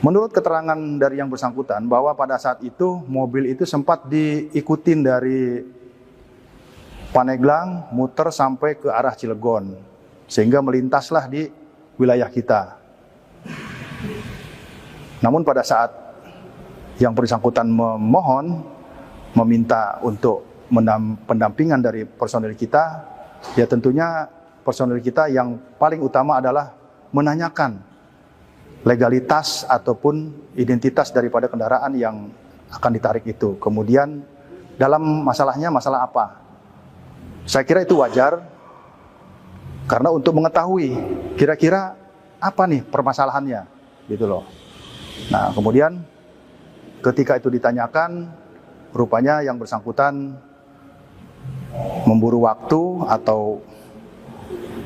Menurut keterangan dari yang bersangkutan bahwa pada saat itu mobil itu sempat diikutin dari Paneglang muter sampai ke arah Cilegon sehingga melintaslah di wilayah kita. Namun pada saat yang bersangkutan meminta untuk pendampingan dari personil kita, ya tentunya personil kita yang paling utama adalah menanyakan legalitas ataupun identitas daripada kendaraan yang akan ditarik itu. Kemudian dalam masalahnya masalah apa? Saya kira itu wajar karena untuk mengetahui kira-kira apa nih permasalahannya gitu loh. Nah, kemudian ketika itu ditanyakan, rupanya yang bersangkutan memburu waktu atau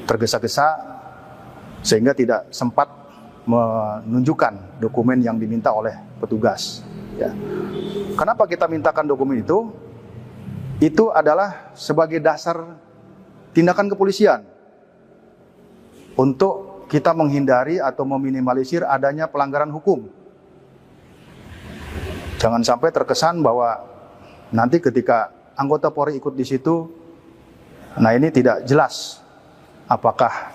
tergesa-gesa sehingga tidak sempat menunjukkan dokumen yang diminta oleh petugas. Ya. Kenapa kita mintakan dokumen itu? Itu adalah sebagai dasar tindakan kepolisian untuk kita menghindari atau meminimalisir adanya pelanggaran hukum. Jangan sampai terkesan bahwa nanti ketika anggota Polri ikut di situ, nah ini tidak jelas apakah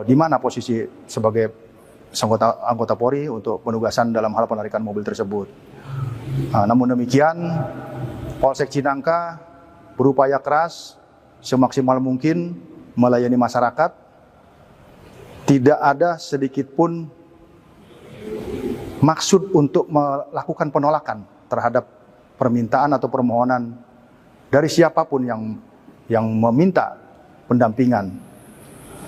di mana posisi sebagai anggota Polri untuk penugasan dalam hal penarikan mobil tersebut. Namun demikian, Polsek Cinangka berupaya keras semaksimal mungkin melayani masyarakat. Tidak ada sedikit pun maksud untuk melakukan penolakan terhadap permintaan atau permohonan dari siapapun yang meminta pendampingan.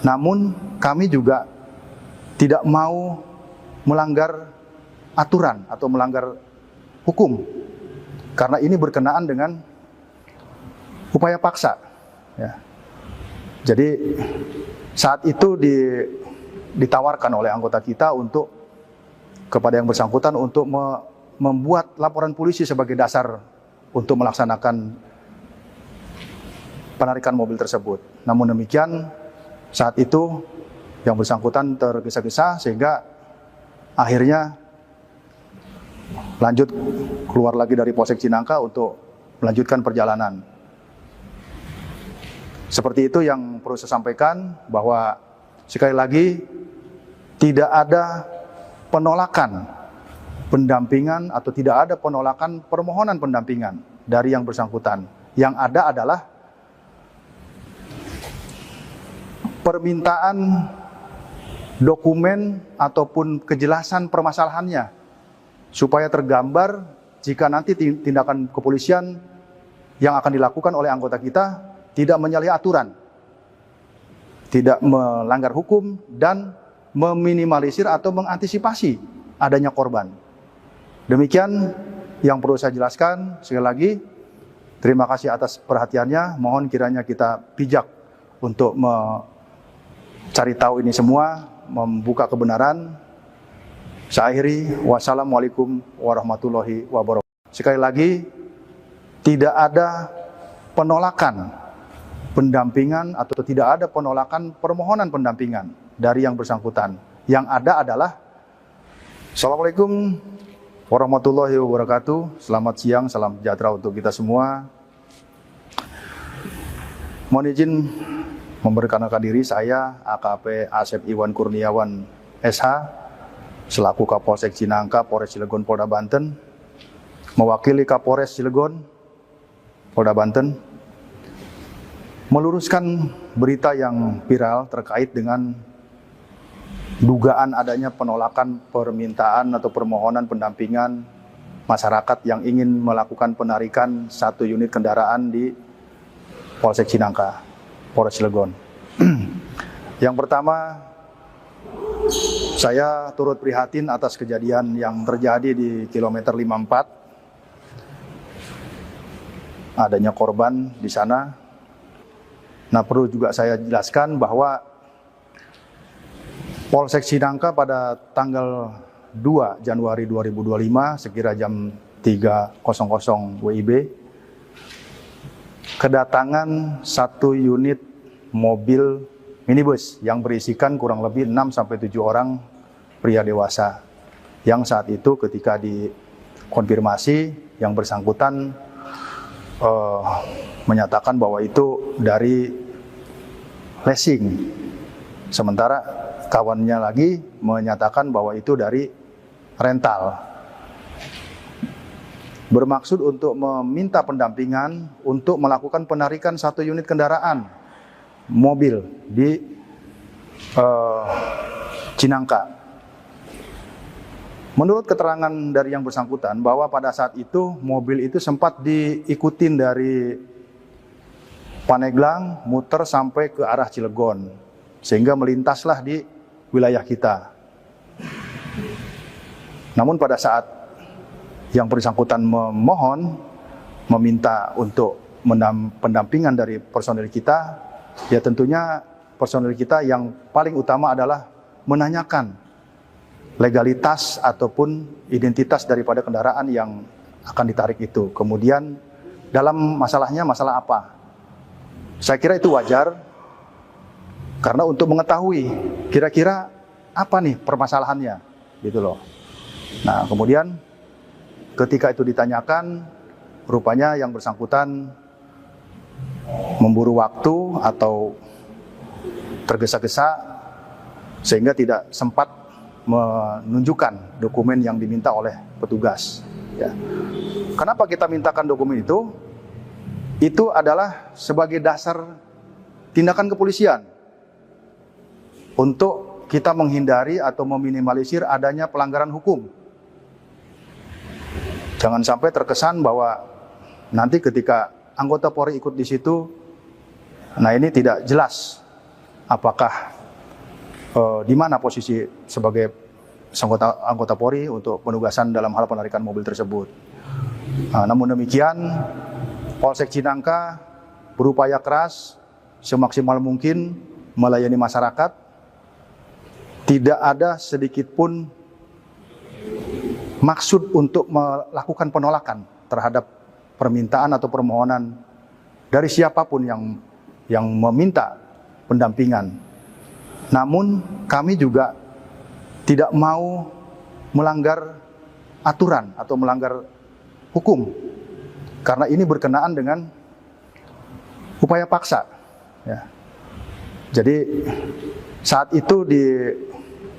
Namun kami juga tidak mau melanggar aturan atau melanggar hukum karena ini berkenaan dengan upaya paksa. Ya. Jadi saat itu ditawarkan oleh anggota kita untuk kepada yang bersangkutan untuk membuat laporan polisi sebagai dasar untuk melaksanakan penarikan mobil tersebut. Namun demikian, saat itu yang bersangkutan tergesa-gesa sehingga akhirnya lanjut keluar lagi dari Polsek Cinangka untuk melanjutkan perjalanan. Seperti itu yang perlu saya sampaikan, bahwa sekali lagi tidak ada penolakan pendampingan atau tidak ada penolakan permohonan pendampingan dari yang bersangkutan. Yang ada adalah permintaan dokumen ataupun kejelasan permasalahannya supaya tergambar jika nanti tindakan kepolisian yang akan dilakukan oleh anggota kita tidak menyalahi aturan, tidak melanggar hukum, dan meminimalisir atau mengantisipasi adanya korban. Demikian yang perlu saya jelaskan. Sekali lagi, terima kasih atas perhatiannya. Mohon kiranya kita bijak untuk mencari tahu ini semua, membuka kebenaran. Saya akhiri, wassalamualaikum warahmatullahi wabarakatuh. Sekali lagi, tidak ada penolakan pendampingan atau tidak ada penolakan permohonan pendampingan dari yang bersangkutan. Yang ada adalah Assalamualaikum warahmatullahi wabarakatuh. Selamat siang, salam sejahtera untuk kita semua. Mohon izin memperkenalkan diri, saya AKP Asep Iwan Kurniawan SH, selaku Kapolsek Cinangka, Polres Cilegon, Polda Banten, mewakili Kapolres Cilegon, Polda Banten, meluruskan berita yang viral terkait dengan dugaan adanya penolakan permintaan atau permohonan pendampingan masyarakat yang ingin melakukan penarikan 1 unit kendaraan di Polsek Cinangka, Polres Cilegon. Yang pertama, saya turut prihatin atas kejadian yang terjadi di kilometer 54. Adanya korban di sana. Nah, perlu juga saya jelaskan bahwa Polsek Cinangka pada tanggal 2 Januari 2025 sekira jam 3.00 WIB kedatangan 1 unit mobil minibus yang berisikan kurang lebih 6-7 orang pria dewasa, yang saat itu ketika dikonfirmasi yang bersangkutan menyatakan bahwa itu dari leasing, sementara kawannya lagi menyatakan bahwa itu dari rental. Bermaksud untuk meminta pendampingan untuk melakukan penarikan 1 unit kendaraan mobil di Cinangka. Menurut keterangan dari yang bersangkutan bahwa pada saat itu mobil itu sempat diikutin dari Paneglang muter sampai ke arah Cilegon, sehingga melintaslah di wilayah kita. Namun pada saat yang bersangkutan meminta untuk pendampingan dari personil kita, ya tentunya personil kita yang paling utama adalah menanyakan legalitas ataupun identitas daripada kendaraan yang akan ditarik itu. Kemudian dalam masalahnya masalah apa? Saya kira itu wajar, karena untuk mengetahui kira-kira apa nih permasalahannya, gitu loh. Nah, kemudian ketika itu ditanyakan, rupanya yang bersangkutan memburu waktu atau tergesa-gesa sehingga tidak sempat menunjukkan dokumen yang diminta oleh petugas. Ya. Kenapa kita mintakan dokumen itu? Itu adalah sebagai dasar tindakan kepolisian untuk kita menghindari atau meminimalisir adanya pelanggaran hukum. Jangan sampai terkesan bahwa nanti ketika anggota Polri ikut di situ, nah ini tidak jelas apakah di mana posisi sebagai anggota Polri untuk penugasan dalam hal penarikan mobil tersebut. Nah, namun demikian, Polsek Cinangka berupaya keras semaksimal mungkin melayani masyarakat. Tidak ada sedikit pun maksud untuk melakukan penolakan terhadap permintaan atau permohonan dari siapapun yang meminta pendampingan. Namun kami juga tidak mau melanggar aturan atau melanggar hukum, karena ini berkenaan dengan upaya paksa. Ya. Jadi saat itu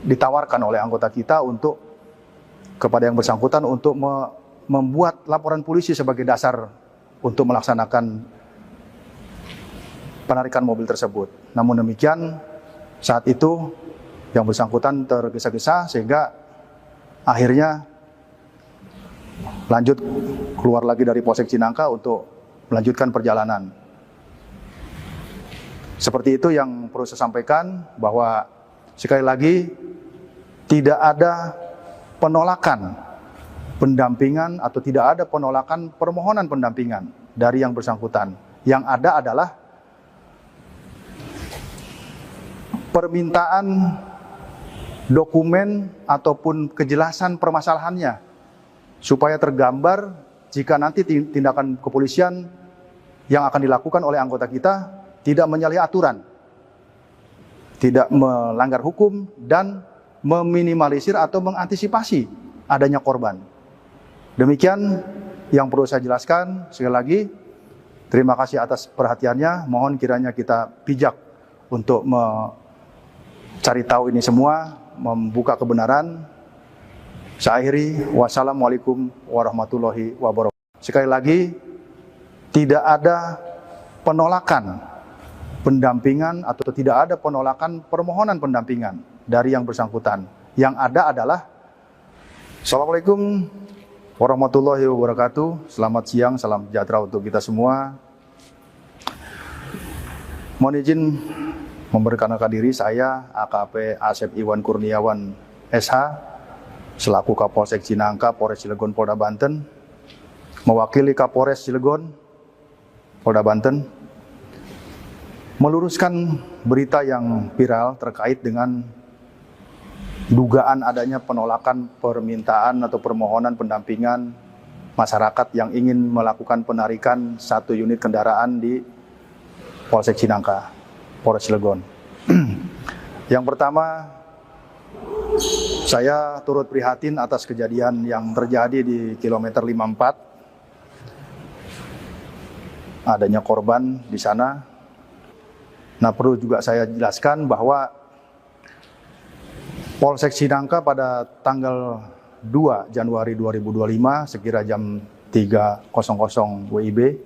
ditawarkan oleh anggota kita untuk kepada yang bersangkutan untuk membuat laporan polisi sebagai dasar untuk melaksanakan penarikan mobil tersebut. Namun demikian, saat itu yang bersangkutan tergesa-gesa sehingga akhirnya lanjut keluar lagi dari Polsek Cinangka untuk melanjutkan perjalanan. Seperti itu yang perlu saya sampaikan, bahwa sekali lagi tidak ada penolakan pendampingan atau tidak ada penolakan permohonan pendampingan dari yang bersangkutan. Yang ada adalah permintaan dokumen ataupun kejelasan permasalahannya supaya tergambar jika nanti tindakan kepolisian yang akan dilakukan oleh anggota kita tidak menyalahi aturan, tidak melanggar hukum, dan meminimalisir atau mengantisipasi adanya korban. Demikian yang perlu saya jelaskan. Sekali lagi, Terima kasih atas perhatiannya. Mohon kiranya kita bijak untuk mencari tahu ini semua, membuka kebenaran. Saya akhiri, wassalamualaikum warahmatullahi wabarakatuh. Sekali lagi, tidak ada penolakan pendampingan atau tidak ada penolakan permohonan pendampingan dari yang bersangkutan. Yang ada adalah Assalamualaikum warahmatullahi wabarakatuh. Selamat siang, salam sejahtera untuk kita semua. Mohon izin memperkenalkan diri, saya AKP Asep Iwan Kurniawan SH selaku Kapolsek Cinangka, Polres Cilegon, Polda Banten, mewakili Kapolres Cilegon, Polda Banten, meluruskan berita yang viral terkait dengan dugaan adanya penolakan permintaan atau permohonan pendampingan masyarakat yang ingin melakukan penarikan 1 unit kendaraan di Polsek Cinangka, Polres Cilegon. Yang pertama, saya turut prihatin atas kejadian yang terjadi di kilometer 54. Adanya korban di sana. Nah, perlu juga saya jelaskan bahwa Polsek Cinangka pada tanggal 2 Januari 2025 sekira jam 3.00 WIB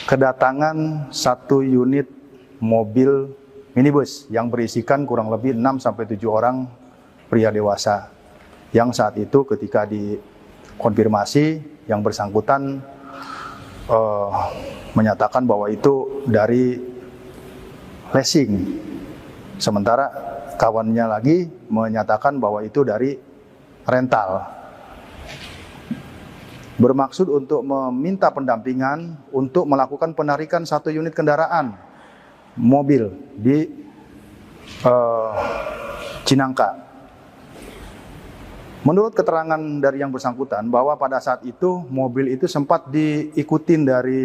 kedatangan 1 unit mobil minibus yang berisikan kurang lebih 6-7 orang pria dewasa, yang saat itu ketika dikonfirmasi yang bersangkutan menyatakan bahwa itu dari leasing, sementara kawannya lagi menyatakan bahwa itu dari rental. Bermaksud untuk meminta pendampingan untuk melakukan penarikan 1 unit kendaraan mobil di Cinangka. Menurut keterangan dari yang bersangkutan bahwa pada saat itu mobil itu sempat diikutin dari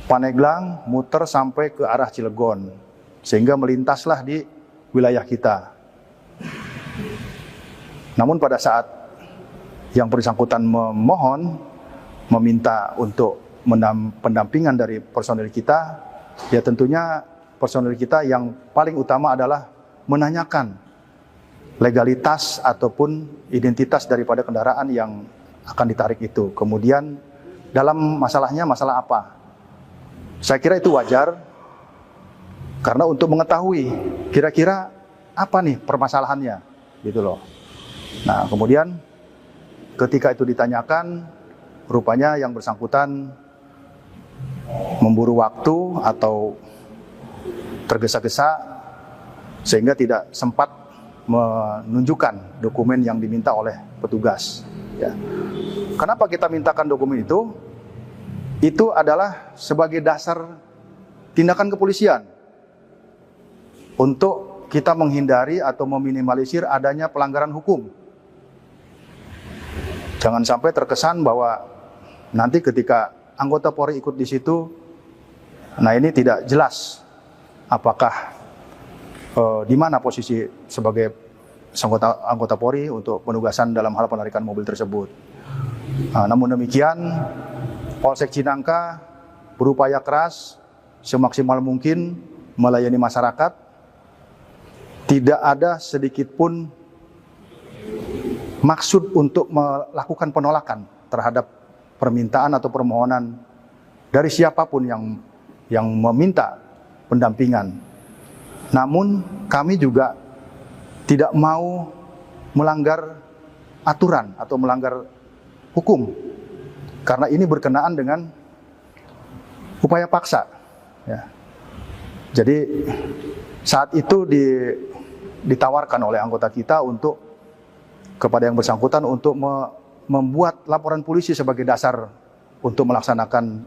Paneglang muter sampai ke arah Cilegon sehingga melintaslah di wilayah kita. Namun pada saat yang bersangkutan meminta untuk pendampingan dari personil kita, ya tentunya personil kita yang paling utama adalah menanyakan legalitas ataupun identitas daripada kendaraan yang akan ditarik itu. Kemudian dalam masalahnya masalah apa? Saya kira itu wajar karena untuk mengetahui kira-kira apa nih permasalahannya, gitu loh. Nah, kemudian ketika itu ditanyakan, rupanya yang bersangkutan memburu waktu atau tergesa-gesa sehingga tidak sempat menunjukkan dokumen yang diminta oleh petugas. Ya. Kenapa kita mintakan dokumen itu? Itu adalah sebagai dasar tindakan kepolisian untuk kita menghindari atau meminimalisir adanya pelanggaran hukum. Jangan sampai terkesan bahwa nanti ketika anggota Polri ikut di situ, nah ini tidak jelas apakah di mana posisi sebagai anggota Polri untuk penugasan dalam hal penarikan mobil tersebut. Nah, namun demikian, Polsek Cinangka berupaya keras semaksimal mungkin melayani masyarakat. Tidak ada sedikit pun maksud untuk melakukan penolakan terhadap permintaan atau permohonan dari siapapun yang meminta pendampingan. Namun kami juga tidak mau melanggar aturan atau melanggar hukum karena ini berkenaan dengan upaya paksa. Ya. Jadi saat itu ditawarkan oleh anggota kita untuk kepada yang bersangkutan untuk membuat laporan polisi sebagai dasar untuk melaksanakan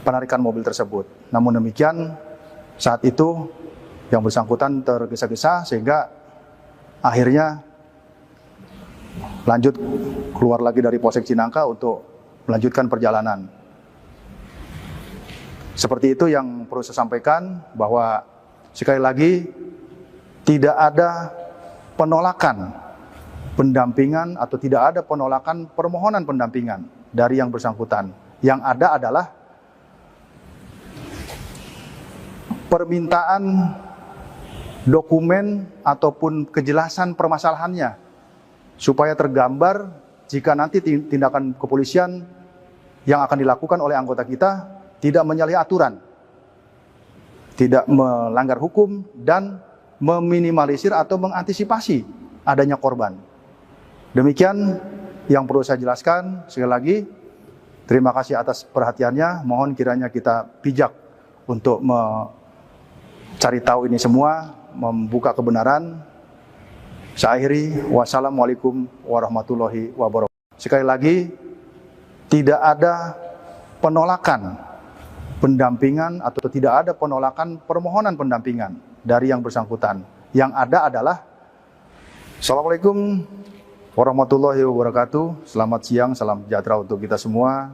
penarikan mobil tersebut. Namun demikian, saat itu yang bersangkutan tergesa-gesa sehingga akhirnya lanjut keluar lagi dari Polsek Cinangka untuk melanjutkan perjalanan. Seperti itu yang perlu saya sampaikan, bahwa sekali lagi tidak ada penolakan pendampingan atau tidak ada penolakan permohonan pendampingan dari yang bersangkutan. Yang ada adalah permintaan dokumen ataupun kejelasan permasalahannya supaya tergambar jika nanti tindakan kepolisian yang akan dilakukan oleh anggota kita tidak menyalahi aturan, tidak melanggar hukum, dan meminimalisir atau mengantisipasi adanya korban. Demikian yang perlu saya jelaskan. Sekali lagi, terima kasih atas perhatiannya. Mohon kiranya kita bijak untuk mencari tahu ini semua, membuka kebenaran. Saya akhiri, wassalamualaikum warahmatullahi wabarakatuh. Sekali lagi, tidak ada penolakan pendampingan atau tidak ada penolakan permohonan pendampingan dari yang bersangkutan. Yang ada adalah Assalamualaikum warahmatullahi wabarakatuh. Selamat siang, salam sejahtera untuk kita semua.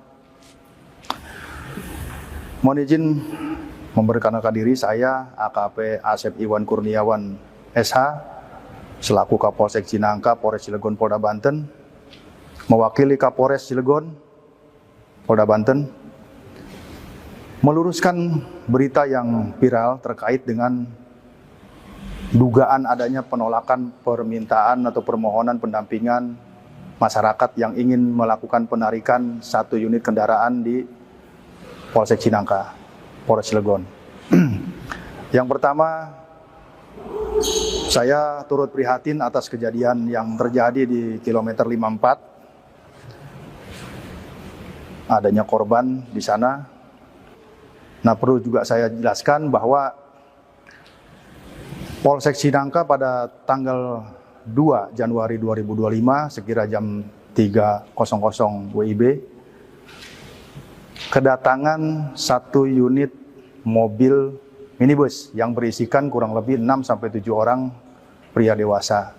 Mohon izin memperkenalkan diri, saya AKP Asep Iwan Kurniawan SH, selaku Kapolsek Cinangka, Polres Cilegon, Polda Banten, mewakili Kapolres Cilegon, Polda Banten, meluruskan berita yang viral terkait dengan dugaan adanya penolakan permintaan atau permohonan pendampingan masyarakat yang ingin melakukan penarikan 1 unit kendaraan di Polsek Cinangka, Polres Cilegon. Yang pertama, saya turut prihatin atas kejadian yang terjadi di kilometer 54. Adanya korban di sana. Nah, perlu juga saya jelaskan bahwa Polsek Cinangka pada tanggal 2 Januari 2025 sekira jam 3.00 WIB kedatangan 1 unit mobil minibus yang berisikan kurang lebih 6-7 orang pria dewasa,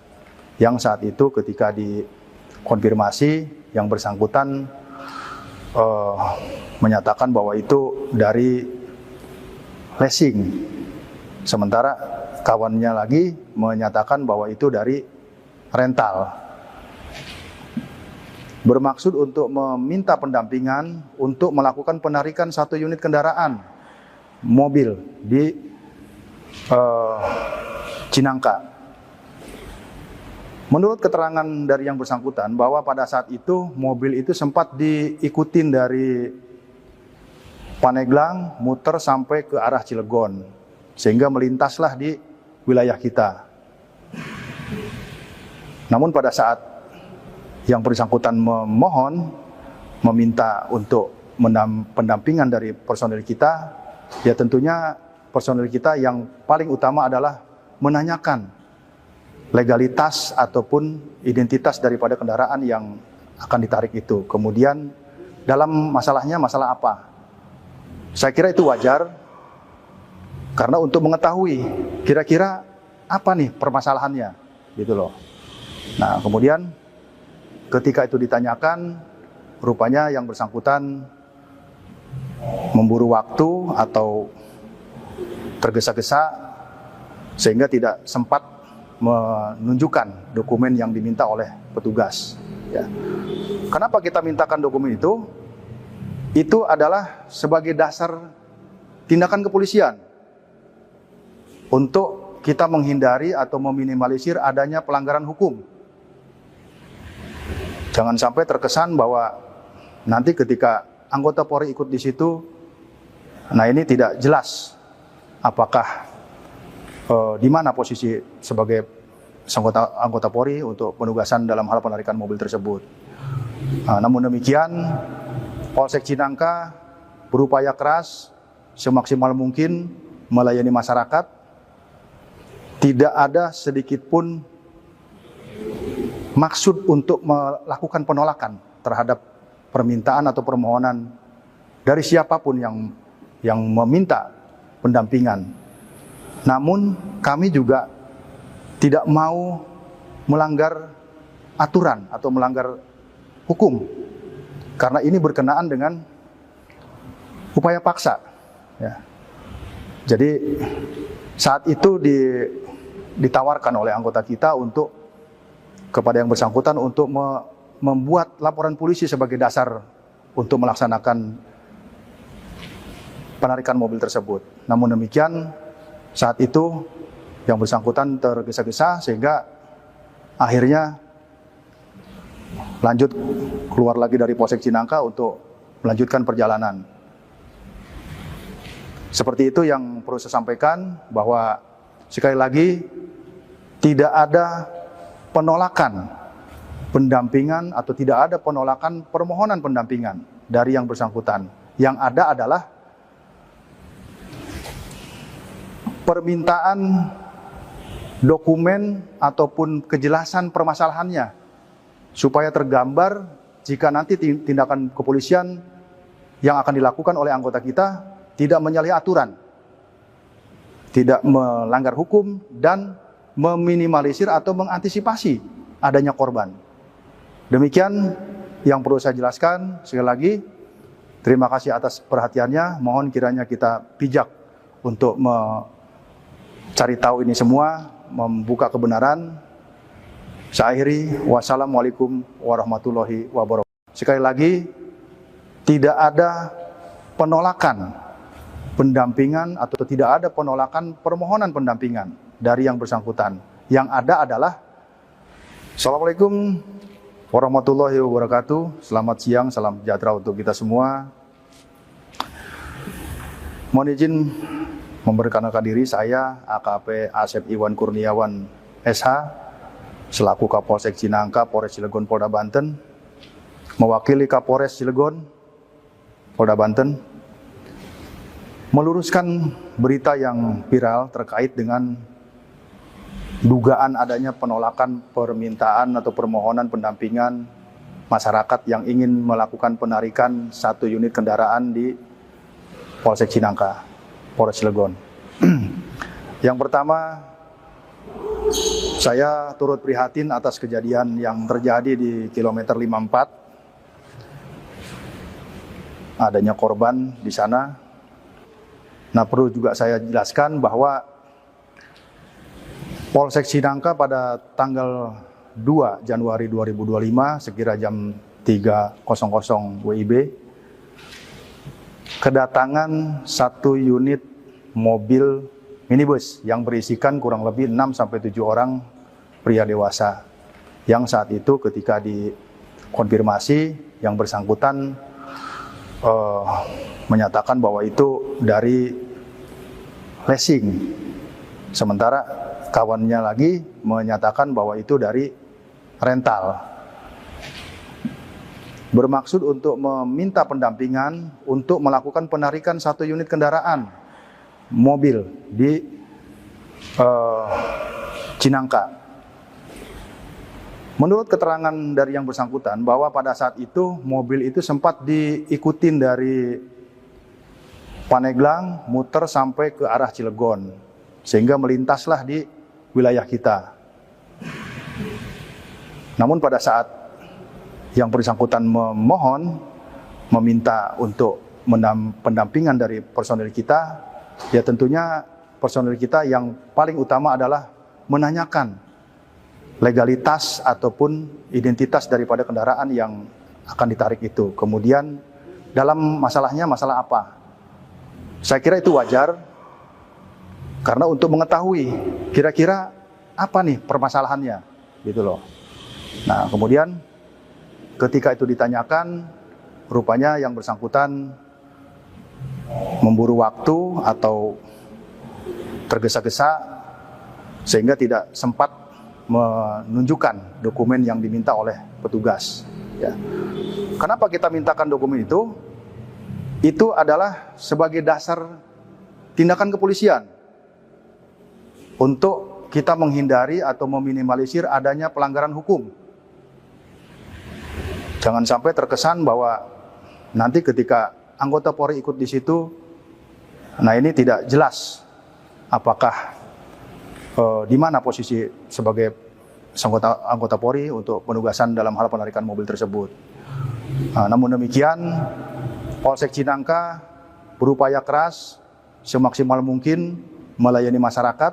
yang saat itu ketika dikonfirmasi yang bersangkutan menyatakan bahwa itu dari leasing, sementara kawannya lagi menyatakan bahwa itu dari rental. Bermaksud untuk meminta pendampingan untuk melakukan penarikan 1 unit kendaraan mobil di Cinangka. Menurut keterangan dari yang bersangkutan bahwa pada saat itu mobil itu sempat diikutin dari Paneglang muter sampai ke arah Cilegon, sehingga melintaslah di wilayah kita. Namun pada saat yang bersangkutan meminta untuk pendampingan dari personil kita, ya tentunya personil kita yang paling utama adalah menanyakan legalitas ataupun identitas daripada kendaraan yang akan ditarik itu. Kemudian dalam masalahnya masalah apa? Saya kira itu wajar, karena untuk mengetahui kira-kira apa nih permasalahannya, gitu loh. Nah, kemudian ketika itu ditanyakan, rupanya yang bersangkutan memburu waktu atau tergesa-gesa sehingga tidak sempat menunjukkan dokumen yang diminta oleh petugas. Ya. Kenapa kita mintakan dokumen itu? Itu adalah sebagai dasar tindakan kepolisian untuk kita menghindari atau meminimalisir adanya pelanggaran hukum. Jangan sampai terkesan bahwa nanti ketika anggota Polri ikut di situ, nah ini tidak jelas apakah di mana posisi sebagai anggota Polri untuk penugasan dalam hal penarikan mobil tersebut. Namun demikian, Polsek Cinangka berupaya keras semaksimal mungkin melayani masyarakat. Tidak ada sedikit pun maksud untuk melakukan penolakan terhadap permintaan atau permohonan dari siapapun yang meminta pendampingan. Namun kami juga tidak mau melanggar aturan atau melanggar hukum, karena ini berkenaan dengan upaya paksa. Ya. Jadi saat itu ditawarkan oleh anggota kita untuk kepada yang bersangkutan untuk membuat laporan polisi sebagai dasar untuk melaksanakan penarikan mobil tersebut. Namun demikian, saat itu yang bersangkutan tergesa-gesa sehingga akhirnya lanjut keluar lagi dari Polsek Cinangka untuk melanjutkan perjalanan. Seperti itu yang perlu saya sampaikan, bahwa sekali lagi tidak ada penolakan pendampingan atau tidak ada penolakan permohonan pendampingan dari yang bersangkutan. Yang ada adalah permintaan dokumen ataupun kejelasan permasalahannya supaya tergambar jika nanti tindakan kepolisian yang akan dilakukan oleh anggota kita tidak menyalahi aturan, tidak melanggar hukum, dan meminimalisir atau mengantisipasi adanya korban. Demikian yang perlu saya jelaskan. Sekali lagi, terima kasih atas perhatiannya. Mohon kiranya kita bijak untuk mencari tahu ini semua, membuka kebenaran. Saya akhiri, wassalamualaikum warahmatullahi wabarakatuh. Sekali lagi, tidak ada penolakan pendampingan atau tidak ada penolakan permohonan pendampingan dari yang bersangkutan. Yang ada adalah Assalamualaikum warahmatullahi wabarakatuh. Selamat siang, salam sejahtera untuk kita semua. Mohon izin memperkenalkan diri, saya AKP Asep Iwan Kurniawan SH selaku Kapolsek Cinangka, Polres Cilegon, Polda Banten, mewakili Kapolres Cilegon, Polda Banten, meluruskan berita yang viral terkait dengan dugaan adanya penolakan permintaan atau permohonan pendampingan masyarakat yang ingin melakukan penarikan 1 unit kendaraan di Polsek Cinangka, Polres Cilegon. Yang pertama, saya turut prihatin atas kejadian yang terjadi di kilometer 54. Adanya korban di sana. Nah, perlu juga saya jelaskan bahwa Polsek Cinangka pada tanggal 2 Januari 2025 sekira jam 3.00 WIB kedatangan 1 unit mobil minibus yang berisikan kurang lebih 6-7 orang pria dewasa, yang saat itu ketika dikonfirmasi yang bersangkutan menyatakan bahwa itu dari leasing, sementara kawannya lagi menyatakan bahwa itu dari rental. Bermaksud untuk meminta pendampingan untuk melakukan penarikan 1 unit kendaraan mobil di Cinangka. Menurut keterangan dari yang bersangkutan bahwa pada saat itu mobil itu sempat diikutin dari Paneglang muter sampai ke arah Cilegon sehingga melintaslah di wilayah kita. Namun pada saat yang bersangkutan meminta untuk pendampingan dari personil kita, ya tentunya personil kita yang paling utama adalah menanyakan legalitas ataupun identitas daripada kendaraan yang akan ditarik itu. Kemudian dalam masalahnya masalah apa? Saya kira itu wajar karena untuk mengetahui kira-kira apa nih permasalahannya, gitu loh. Nah, kemudian ketika itu ditanyakan, rupanya yang bersangkutan memburu waktu atau tergesa-gesa sehingga tidak sempat menunjukkan dokumen yang diminta oleh petugas. Ya. Kenapa kita mintakan dokumen itu? Itu adalah sebagai dasar tindakan kepolisian untuk kita menghindari atau meminimalisir adanya pelanggaran hukum. Jangan sampai terkesan bahwa nanti ketika anggota Polri ikut di situ, nah ini tidak jelas apakah di mana posisi sebagai anggota Polri untuk penugasan dalam hal penarikan mobil tersebut. Nah, namun demikian, Polsek Cinangka berupaya keras semaksimal mungkin melayani masyarakat